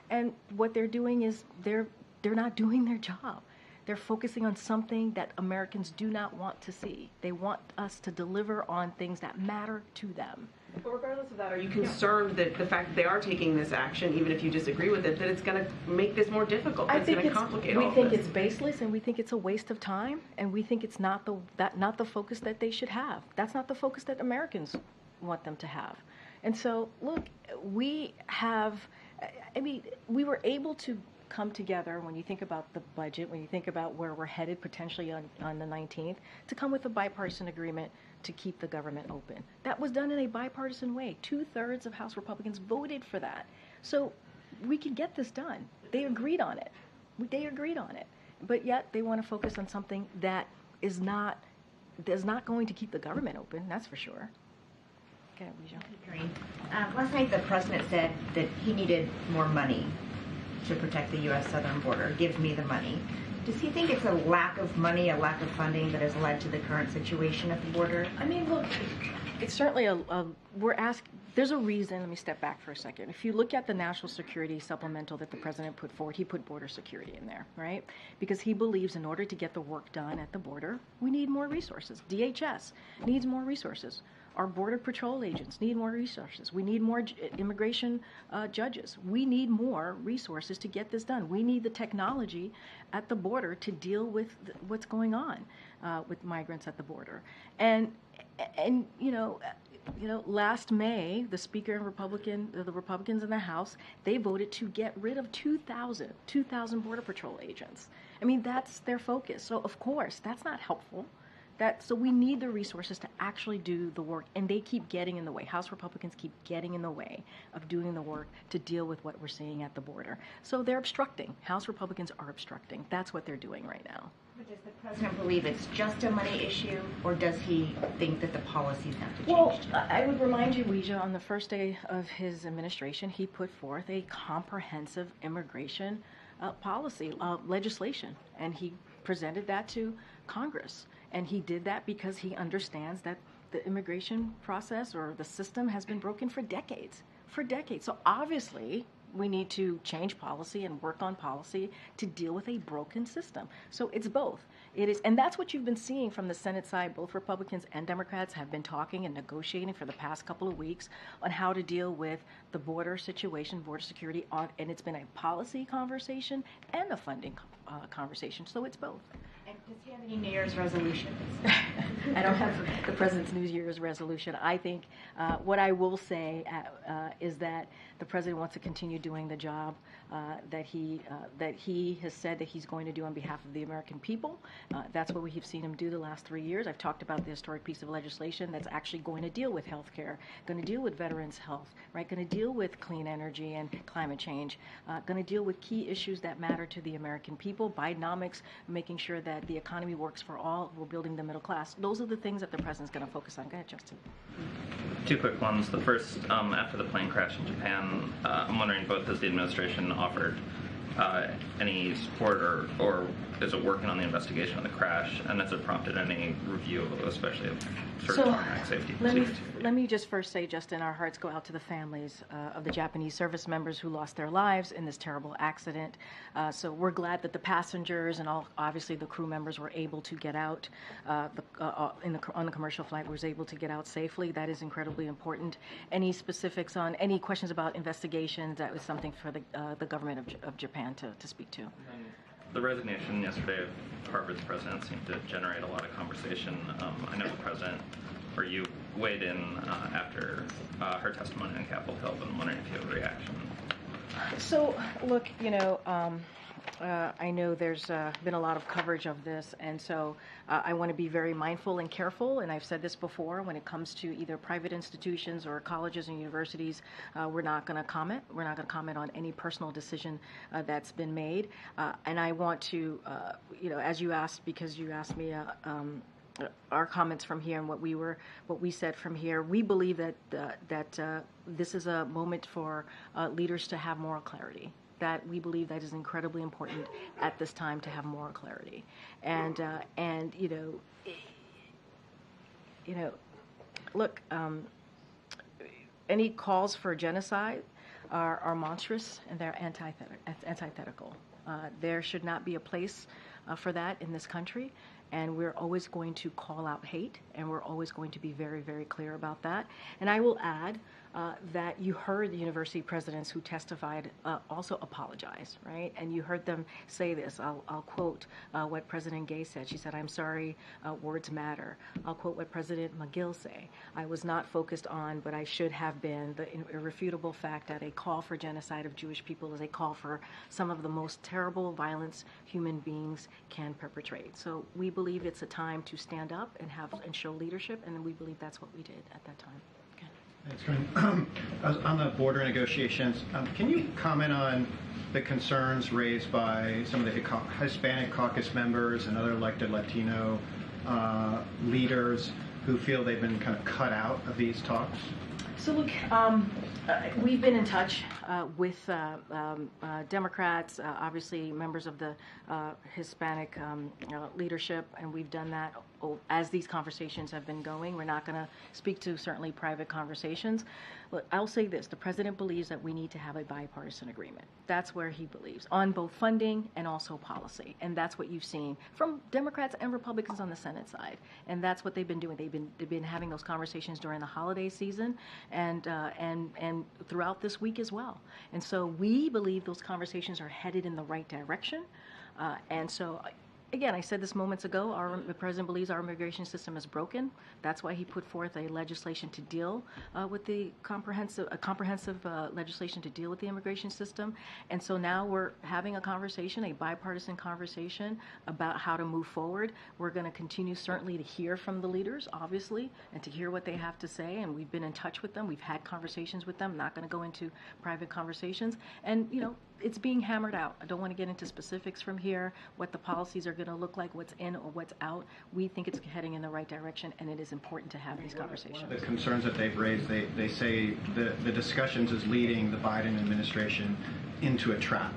And what they're doing is they're not doing their job. They're focusing on something that Americans do not want to see. They want us to deliver on things that matter to them. But regardless of that, are you concerned that the fact that they are taking this action, even if you disagree with it, that it's going to make this more difficult? It's going to complicate all of this? We think it's baseless, and we think it's a waste of time, and we think it's not the focus that they should have. That's not the focus that Americans want them to have. And so, look, we were able to come together when you think about the budget, when you think about where we're headed potentially on the 19th, to come with a bipartisan agreement to keep the government open. That was done in a bipartisan way. 2/3 of House Republicans voted for that. So we can get this done. They agreed on it. But yet they want to focus on something that is not going to keep the government open, that's for sure. Okay, Karine. Last night the president said that he needed more money to protect the U.S. southern border. Give me the money. Does he think it's a lack of money, a lack of funding that has led to the current situation at the border? I mean, look, it's certainly there's a reason. Let me step back for a second. If you look at the national security supplemental that the president put forward, he put border security in there, right? Because he believes in order to get the work done at the border, we need more resources. DHS needs more resources. Our Border Patrol agents need more resources. We need more immigration judges. We need more resources to get this done. We need the technology at the border to deal with what's going on with migrants at the border. And last May, the Speaker and the Republicans in the House, they voted to get rid of 2,000 Border Patrol agents. I mean, that's their focus. So, of course, that's not helpful. So we need the resources to actually do the work, and they keep getting in the way. House Republicans keep getting in the way of doing the work to deal with what we're seeing at the border. So they're obstructing. House Republicans are obstructing. That's what they're doing right now. But does the president believe it's just a money issue, or does he think that the policies have to change? Well, I would remind you, Weijia, on the first day of his administration, he put forth a comprehensive immigration policy, legislation, and he presented that to Congress. And he did that because he understands that the immigration process or the system has been broken for decades. So obviously, we need to change policy and work on policy to deal with a broken system. So it's both. It is, and that's what you've been seeing from the Senate side. Both Republicans and Democrats have been talking and negotiating for the past couple of weeks on how to deal with the border situation, border security, and it's been a policy conversation and a funding conversation. So it's both. And does he have any New Year's resolutions? I don't have the president's New Year's resolution. I think what I will say is that the president wants to continue doing the job that he has said that he's going to do on behalf of the American people. That's what we have seen him do the last 3 years. I've talked about the historic piece of legislation that's actually going to deal with health care, going to deal with veterans' health, right? Going to deal with clean energy and climate change, going to deal with key issues that matter to the American people, Bidenomics, making sure that the economy works for all, we're building the middle class. Those are the things that the president's going to focus on. Go ahead, Justin. Two quick ones. The first, after the plane crash in Japan, I'm wondering both has the administration offered any support or is it working on the investigation of the crash, and has it prompted any review, especially of certain tarmac safety procedures? Let me just first say, Justin, our hearts go out to the families of the Japanese service members who lost their lives in this terrible accident. So we're glad that the passengers and obviously the crew members were able to get out on the commercial flight was able to get out safely. That is incredibly important. Any specifics on any questions about investigations, that was something for the government of Japan to speak to. The resignation yesterday of Harvard's president seemed to generate a lot of conversation. I know the president, or you, weighed in after her testimony on Capitol Hill, but I'm wondering if you have a reaction. So, look, I know there's been a lot of coverage of this, and so I want to be very mindful and careful, and I've said this before, when it comes to either private institutions or colleges and universities, we're not going to comment. We're not going to comment on any personal decision that's been made. And I want to, as you asked, because you asked me our comments from here and what we said from here, we believe that this is a moment for leaders to have moral clarity. That we believe that is incredibly important at this time to have moral clarity, and look, any calls for genocide are monstrous and they're antithetical. There should not be a place for that in this country, and we're always going to call out hate, and we're always going to be very, very clear about that. And I will add that you heard the university presidents who testified also apologize, right? And you heard them say this. I'll quote what President Gay said. She said, "I'm sorry, words matter." I'll quote what President McGill said. "I was not focused on, but I should have been, the irrefutable fact that a call for genocide of Jewish people is a call for some of the most terrible violence human beings can perpetrate." So we believe it's a time to stand up and show leadership, and we believe that's what we did at that time. Thanks, Karine. On the border negotiations, can you comment on the concerns raised by some of the Hispanic caucus members and other elected Latino leaders who feel they've been kind of cut out of these talks? So look, we've been in touch with Democrats, obviously members of the Hispanic leadership, and we've done that as these conversations have been going. We're not going to speak to certainly private conversations. Look, I'll say this. The president believes that we need to have a bipartisan agreement. That's where he believes, on both funding and also policy. And that's what you've seen from Democrats and Republicans on the Senate side. And that's what they've been doing. They've been having those conversations during the holiday season and throughout this week as well. And so we believe those conversations are headed in the right direction. And so, again, I said this moments ago, the president believes our immigration system is broken. That's why he put forth a legislation to deal with the comprehensive legislation to deal with the immigration system. And so now we're having a conversation, a bipartisan conversation about how to move forward. We're going to continue certainly to hear from the leaders, obviously, and to hear what they have to say. And we've been in touch with them. We've had conversations with them. Not going to go into private conversations. And, it's being hammered out. I don't want to get into specifics from here, what the policies are going to look like, what's in or what's out. We think it's heading in the right direction, and it is important to have these conversations. One of the concerns that they've raised, they say the discussions is leading the Biden administration into a trap.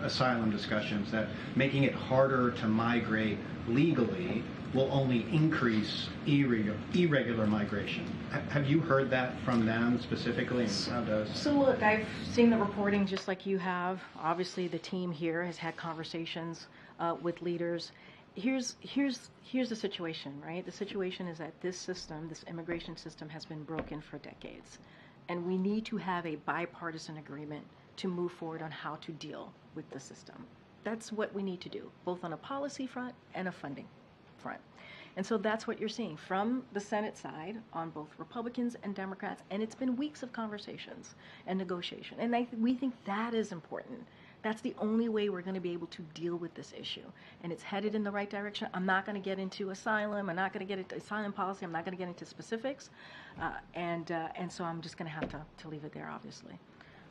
Asylum discussions, that making it harder to migrate legally will only increase irregular migration. Have you heard that from them specifically? And how does? So look, I've seen the reporting just like you have. Obviously, the team here has had conversations with leaders. Here's the situation, right? The situation is that this immigration system has been broken for decades. And we need to have a bipartisan agreement to move forward on how to deal with the system. That's what we need to do, both on a policy front and a funding front. And so that's what you're seeing from the Senate side on both Republicans and Democrats, and it's been weeks of conversations and negotiation. And we think that is important. That's the only way we're going to be able to deal with this issue. And it's headed in the right direction. I'm not going to get into asylum. I'm not going to get into asylum policy. I'm not going to get into specifics. And so I'm just going to have to leave it there, obviously.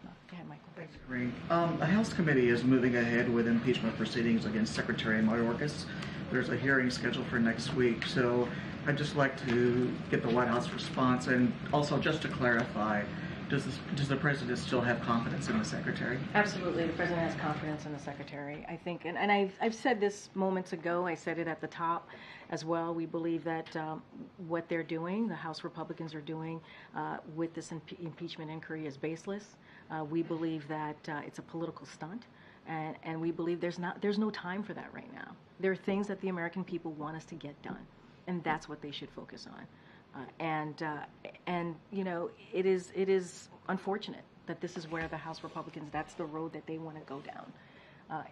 Go ahead, Michael. Thanks, Karine. The House committee is moving ahead with impeachment proceedings against Secretary Mayorkas. There's a hearing scheduled for next week, so I'd just like to get the White House response, and also just to clarify, does the president still have confidence in the secretary? Absolutely, the president has confidence in the secretary. I think, and I've said this moments ago. I said it at the top as well. We believe that what they're doing, the House Republicans are doing with this impeachment inquiry, is baseless. We believe that it's a political stunt. And we believe there's no time for that right now. There are things that the American people want us to get done, and that's what they should focus on. It is unfortunate that this is where the House Republicans, that's the road that they want to go down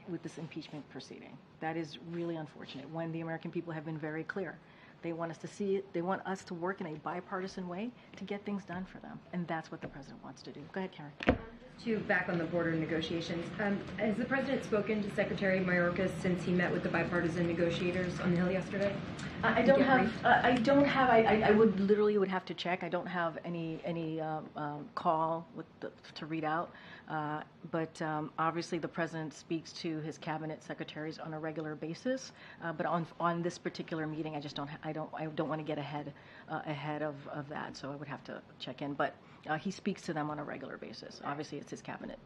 with this impeachment proceeding. That is really unfortunate when the American people have been very clear. They want us to see it. They want us to work in a bipartisan way to get things done for them, and that's what the president wants to do. Go ahead, Karen. Back on the border negotiations. Has the president spoken to Secretary Mayorkas since he met with the bipartisan negotiators on the Hill yesterday? I don't have. I would literally would have to check. I don't have any call to read out. But obviously, the president speaks to his cabinet secretaries on a regular basis. But on this particular meeting, I don't want to get ahead of that. So I would have to check in. But he speaks to them on a regular basis. Obviously, it's his cabinet.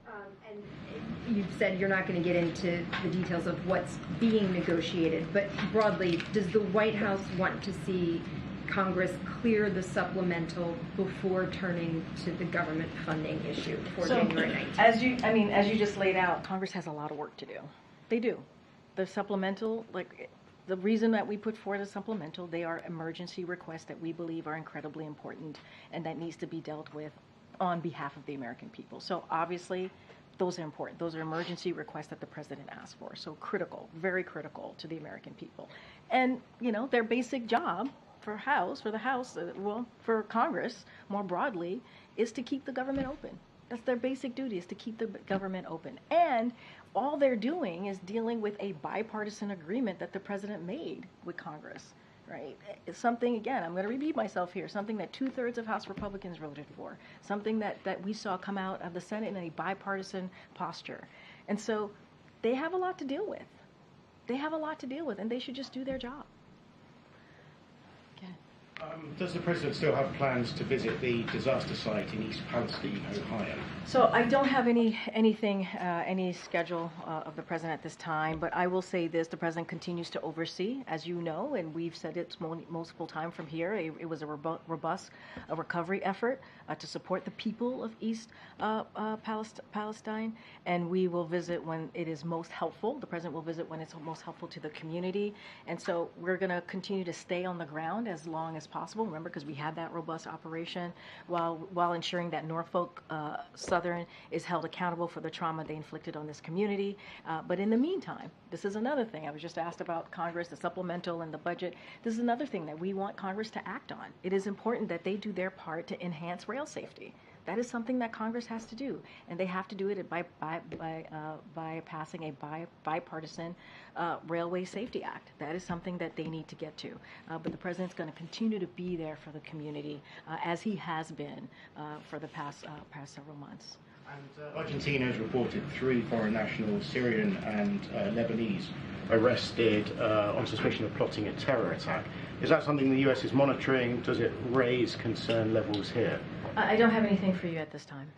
And you've said you're not going to get into the details of what's being negotiated, but broadly, does the White House want to see Congress clear the supplemental before turning to the government funding issue for January 19th? As you just laid out, Congress has a lot of work to do. They do. The supplemental, the reason that we put forward a supplemental, they are emergency requests that we believe are incredibly important and that needs to be dealt with on behalf of the American people. So obviously, those are important. Those are emergency requests that the president asked for. So critical, very critical to the American people. And, their basic job for Congress, more broadly, is to keep the government open. That's their basic duty, is to keep the government open. And all they're doing is dealing with a bipartisan agreement that the president made with Congress, right? It's something, again, I'm going to repeat myself here, something that 2/3 of House Republicans voted for, something that we saw come out of the Senate in a bipartisan posture. And so they have a lot to deal with. And they should just do their job. Does the president still have plans to visit the disaster site in East Palestine, Ohio? So I don't have any schedule of the president at this time, but I will say this: the president continues to oversee, as you know, and we've said it multiple times from here. It was a robust recovery effort to support the people of East Palestine, and we will visit when it is most helpful. The president will visit when it's most helpful to the community, and so we're going to continue to stay on the ground as long as possible. Remember, because we had that robust operation while ensuring that Norfolk Southern is held accountable for the trauma they inflicted on this community. But in the meantime, this is another thing. I was just asked about Congress, the supplemental and the budget. This is another thing that we want Congress to act on. It is important that they do their part to enhance rail safety. That is something that Congress has to do, and they have to do it by passing a bipartisan Railway Safety Act. That is something that they need to get to. But the president's going to continue to be there for the community, as he has been for the past several months. And Argentina has reported 3 foreign nationals, Syrian and Lebanese, arrested on suspicion of plotting a terror attack. Is that something the U.S. is monitoring? Does it raise concern levels here? I don't have anything for you at this time.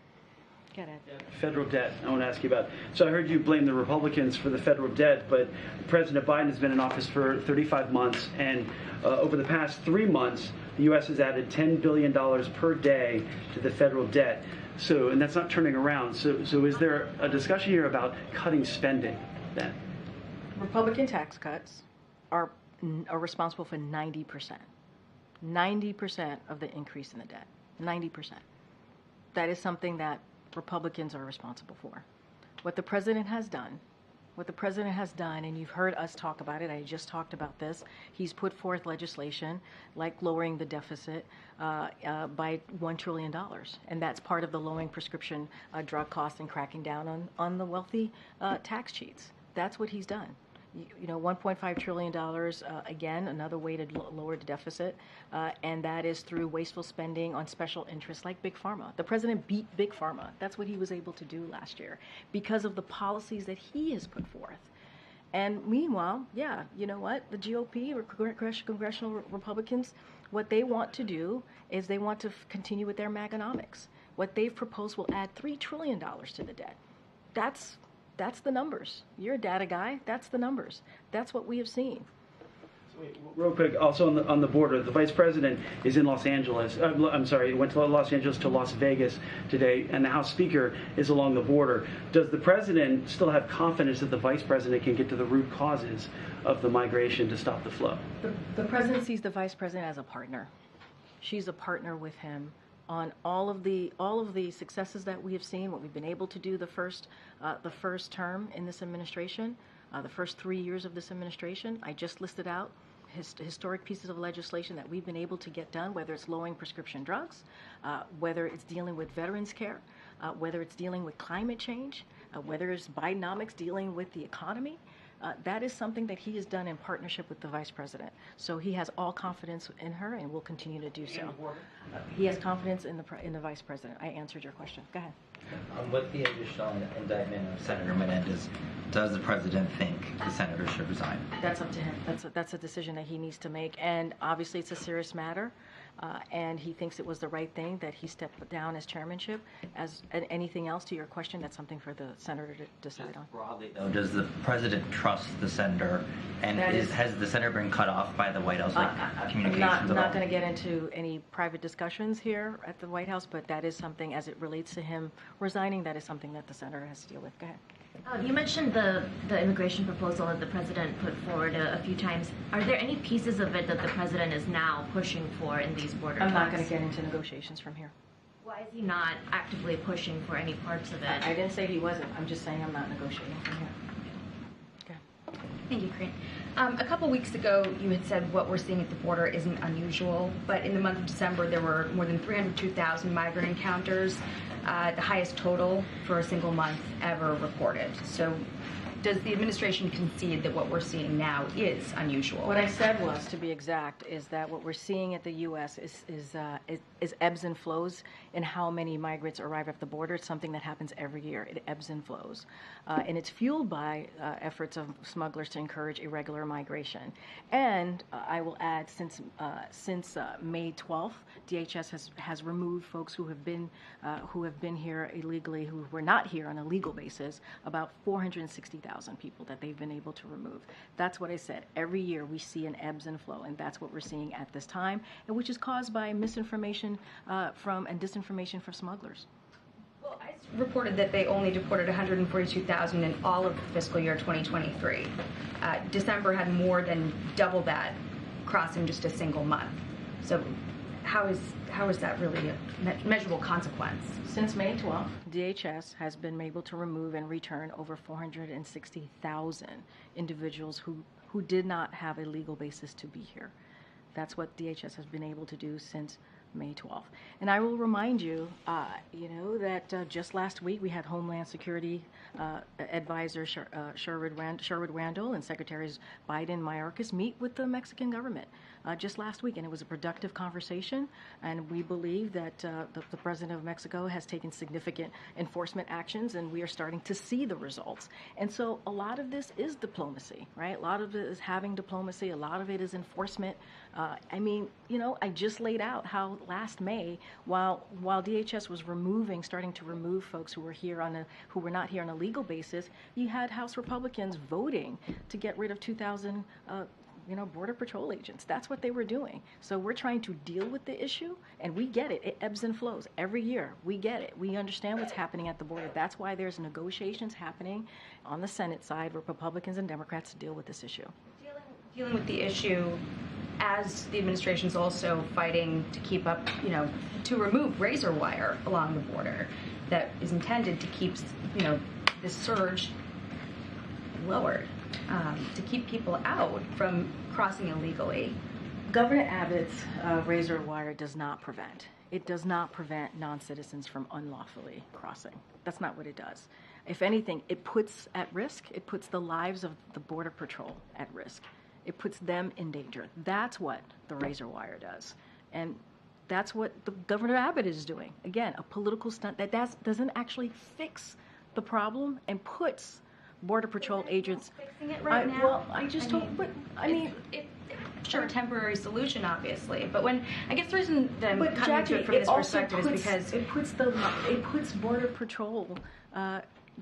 Get it. Federal debt, I want to ask you about. So I heard you blame the Republicans for the federal debt, but President Biden has been in office for 35 months, and over the past 3 months, the U.S. has added $10 billion per day to the federal debt. So, and that's not turning around. So is there a discussion here about cutting spending then? Republican tax cuts are responsible for 90%. 90% of the increase in the debt. 90%. That is something that Republicans are responsible for. What the president has done, and you've heard us talk about it, I just talked about this, he's put forth legislation like lowering the deficit by $1 trillion. And that's part of the lowering prescription drug costs and cracking down on the wealthy tax cheats. That's what he's done. $1.5 trillion, again, another way to lower the deficit, and that is through wasteful spending on special interests like Big Pharma. The president beat Big Pharma. That's what he was able to do last year because of the policies that he has put forth. And meanwhile, you know what? The GOP, or congressional Republicans, what they want to do is they want to continue with their Maganomics. What they've proposed will add $3 trillion to the debt. That's the numbers. You're a data guy. That's the numbers. That's what we have seen. Real quick, also on the border, the vice president is in Los Angeles. Went to Los Angeles to Las Vegas today, and the House Speaker is along the border. Does the president still have confidence that the vice president can get to the root causes of the migration to stop the flow? The president sees the vice president as a partner. She's a partner with him on all of the successes that we have seen, what we've been able to do the first term in this administration, the first 3 years of this administration. I just listed out historic pieces of legislation that we've been able to get done, whether it's lowering prescription drugs, whether it's dealing with veterans care, whether it's dealing with climate change, whether it's Bidenomics dealing with the economy. That is something that he has done in partnership with the Vice President. So he has all confidence in her and will continue to do so. He has confidence in the Vice President. I answered your question. Go ahead. With the additional indictment of Senator Menendez, does the President think the senator should resign? That's up to him. That's a decision that he needs to make. And obviously it's a serious matter. And he thinks it was the right thing that he stepped down as chairmanship. As anything else to your question, that's something for the senator to decide on. Broadly, though, does the president trust the senator? And has the senator been cut off by the White House, communications I'm not going to get into any private discussions here at the White House, but that is something, as it relates to him resigning, that is something that the senator has to deal with. Go ahead. You mentioned the immigration proposal that the president put forward a few times. Are there any pieces of it that the president is now pushing for in these border talks? I'm not going to get into negotiations from here. Why is he not actively pushing for any parts of it? I didn't say he wasn't. I'm just saying I'm not negotiating from here. Okay. Thank you, Karine. A couple weeks ago, you had said what we're seeing at the border isn't unusual, but in the month of December, there were more than 302,000 migrant encounters, the highest total for a single month ever reported. So does the administration concede that what we're seeing now is unusual? What I said was, to be exact, is that what we're seeing at the U.S. is ebbs and flows in how many migrants arrive at the border. It's something that happens every year. It ebbs and flows. And it's fueled by efforts of smugglers to encourage irregular migration. And I will add, since May 12th, DHS has removed folks who have been here illegally, who were not here on a legal basis, about 460,000 people that they've been able to remove. That's what I said. Every year we see an ebbs and flow, and that's what we're seeing at this time, and which is caused by misinformation and disinformation from smugglers. Well, ICE reported that they only deported 142,000 in all of fiscal year 2023. December had more than double that, crossing just a single month. So how is that really a measurable consequence? Since May 12th, DHS has been able to remove and return over 460,000 individuals who did not have a legal basis to be here. That's what DHS has been able to do since May 12th. And I will remind you, that just last week we had Homeland Security Advisor Sherwood Randall and Secretaries Biden and Mayorkas meet with the Mexican government just last week, and it was a productive conversation. And we believe that the President of Mexico has taken significant enforcement actions, and we are starting to see the results. And so a lot of this is diplomacy, right? A lot of it is having diplomacy. A lot of it is enforcement. I just laid out how last May, while DHS was starting to remove folks who were not here on a legal basis, you had House Republicans voting to get rid of 2,000 Border Patrol agents. That's what they were doing. So we're trying to deal with the issue, and we get it. It ebbs and flows every year. We get it. We understand what's happening at the border. That's why there's negotiations happening on the Senate side where Republicans and Democrats deal with this issue. Dealing with the issue as the administration's also fighting to keep up, to remove razor wire along the border that is intended to keep, this surge lowered, to keep people out from crossing illegally. Governor Abbott's razor wire does not prevent. It does not prevent non-citizens from unlawfully crossing. That's not what it does. If anything, it puts at risk, it puts the lives of the Border Patrol at risk. It puts them in danger. That's what the razor wire does. And that's what the Governor Abbott is doing. Again, a political stunt that doesn't actually fix the problem and puts Border Patrol agents... Fixing it right now? Well, I just don't... But, Sure, a temporary solution, obviously. But I guess the reason that I'm coming Jackie, to it from this perspective is because... It puts Border Patrol...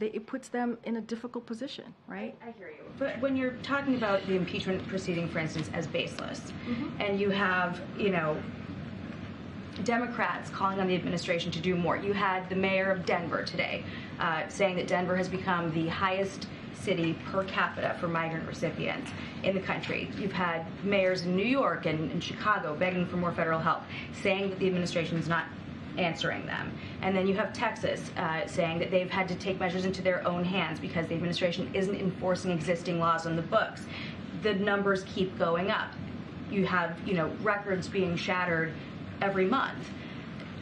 it puts them in a difficult position, right? I hear you. But when you're talking about the impeachment proceeding, for instance, as baseless, and you have, Democrats calling on the administration to do more. You had the mayor of Denver today saying that Denver has become the highest city per capita for migrant recipients in the country. You've had mayors in New York and Chicago begging for more federal help, saying that the administration is not answering them. And then you have Texas saying that they've had to take measures into their own hands because the administration isn't enforcing existing laws on the books. The numbers keep going up. You have, records being shattered every month.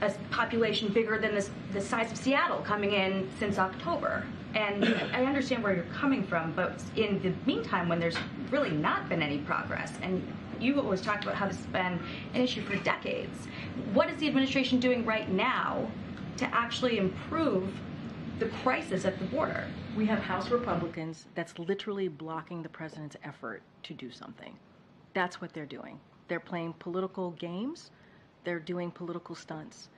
a population bigger than the size of Seattle coming in since October. And I understand where you're coming from, but in the meantime, when there's really not been any progress, and you always talked about how this has been an issue for decades, what is the administration doing right now to actually improve the crisis at the border? We have House Republicans that's literally blocking the president's effort to do something. That's what they're doing. They're playing political games. They're doing political stunts.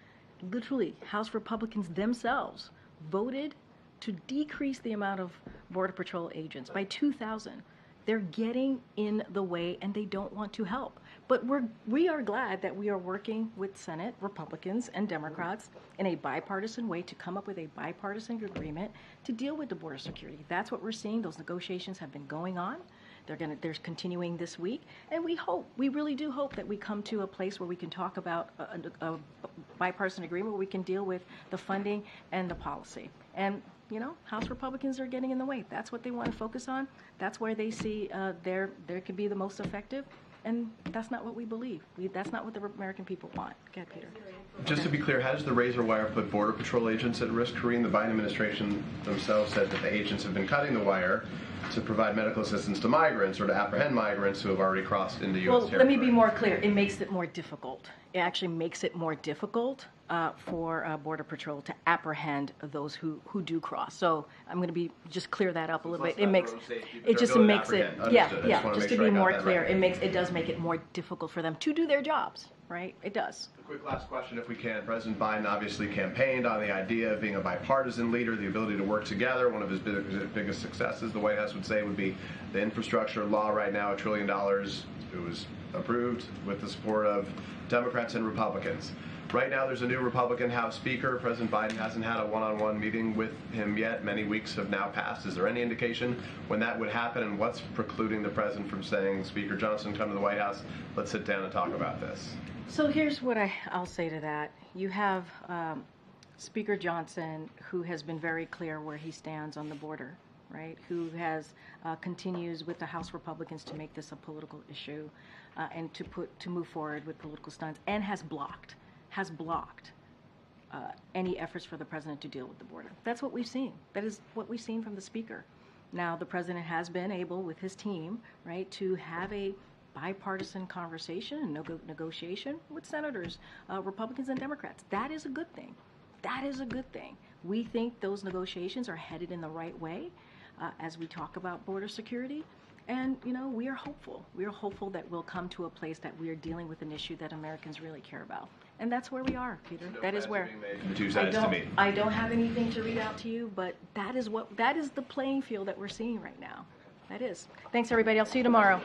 Literally, House Republicans themselves voted to decrease the amount of Border Patrol agents by 2,000. They're getting in the way, and they don't want to help. But we are glad that we are working with Senate Republicans and Democrats in a bipartisan way to come up with a bipartisan agreement to deal with the border security. That's what we're seeing. Those negotiations have been going on. They're continuing this week, and we really do hope that we come to a place where we can talk about a bipartisan agreement where we can deal with the funding and the policy. And House Republicans are getting in the way. That's what they want to focus on. That's where they see there could be the most effective. And that's not what we believe. That's not what the American people want. Go ahead, Peter. Just to be clear, how does the razor wire put Border Patrol agents at risk, Karine? The Biden administration themselves said that the agents have been cutting the wire to provide medical assistance to migrants or to apprehend migrants who have already crossed into U.S. territory. Let me be more clear. It makes it more difficult. It actually makes it more difficult for Border Patrol to apprehend those who do cross. So I'm going to just clear that up a little bit. It just makes it just to be more clear. It does make it more difficult for them to do their jobs, right? It does. A quick last question, if we can. President Biden obviously campaigned on the idea of being a bipartisan leader, the ability to work together. One of his biggest successes, the White House would say, would be the infrastructure law right now, $1 trillion. It was approved with the support of Democrats and Republicans. Right now, there's a new Republican House Speaker. President Biden hasn't had a one-on-one meeting with him yet. Many weeks have now passed. Is there any indication when that would happen, and what's precluding the president from saying, Speaker Johnson, come to the White House, let's sit down and talk about this? So here's what I'll say to that. You have Speaker Johnson, who has been very clear where he stands on the border, right? Who continues with the House Republicans to make this a political issue and to move forward with political stunts, and has blocked any efforts for the president to deal with the border. That's what we've seen. That is what we've seen from the speaker. Now, the president has been able, with his team, right, to have a bipartisan conversation and negotiation with senators, Republicans and Democrats. That is a good thing. That is a good thing. We think those negotiations are headed in the right way as we talk about border security. And, we are hopeful. We are hopeful that we'll come to a place that we are dealing with an issue that Americans really care about. And that's where we are, Peter. That is where I don't have anything to read out to you, but that is the playing field that we're seeing right now. That is. Thanks, everybody. I'll see you tomorrow.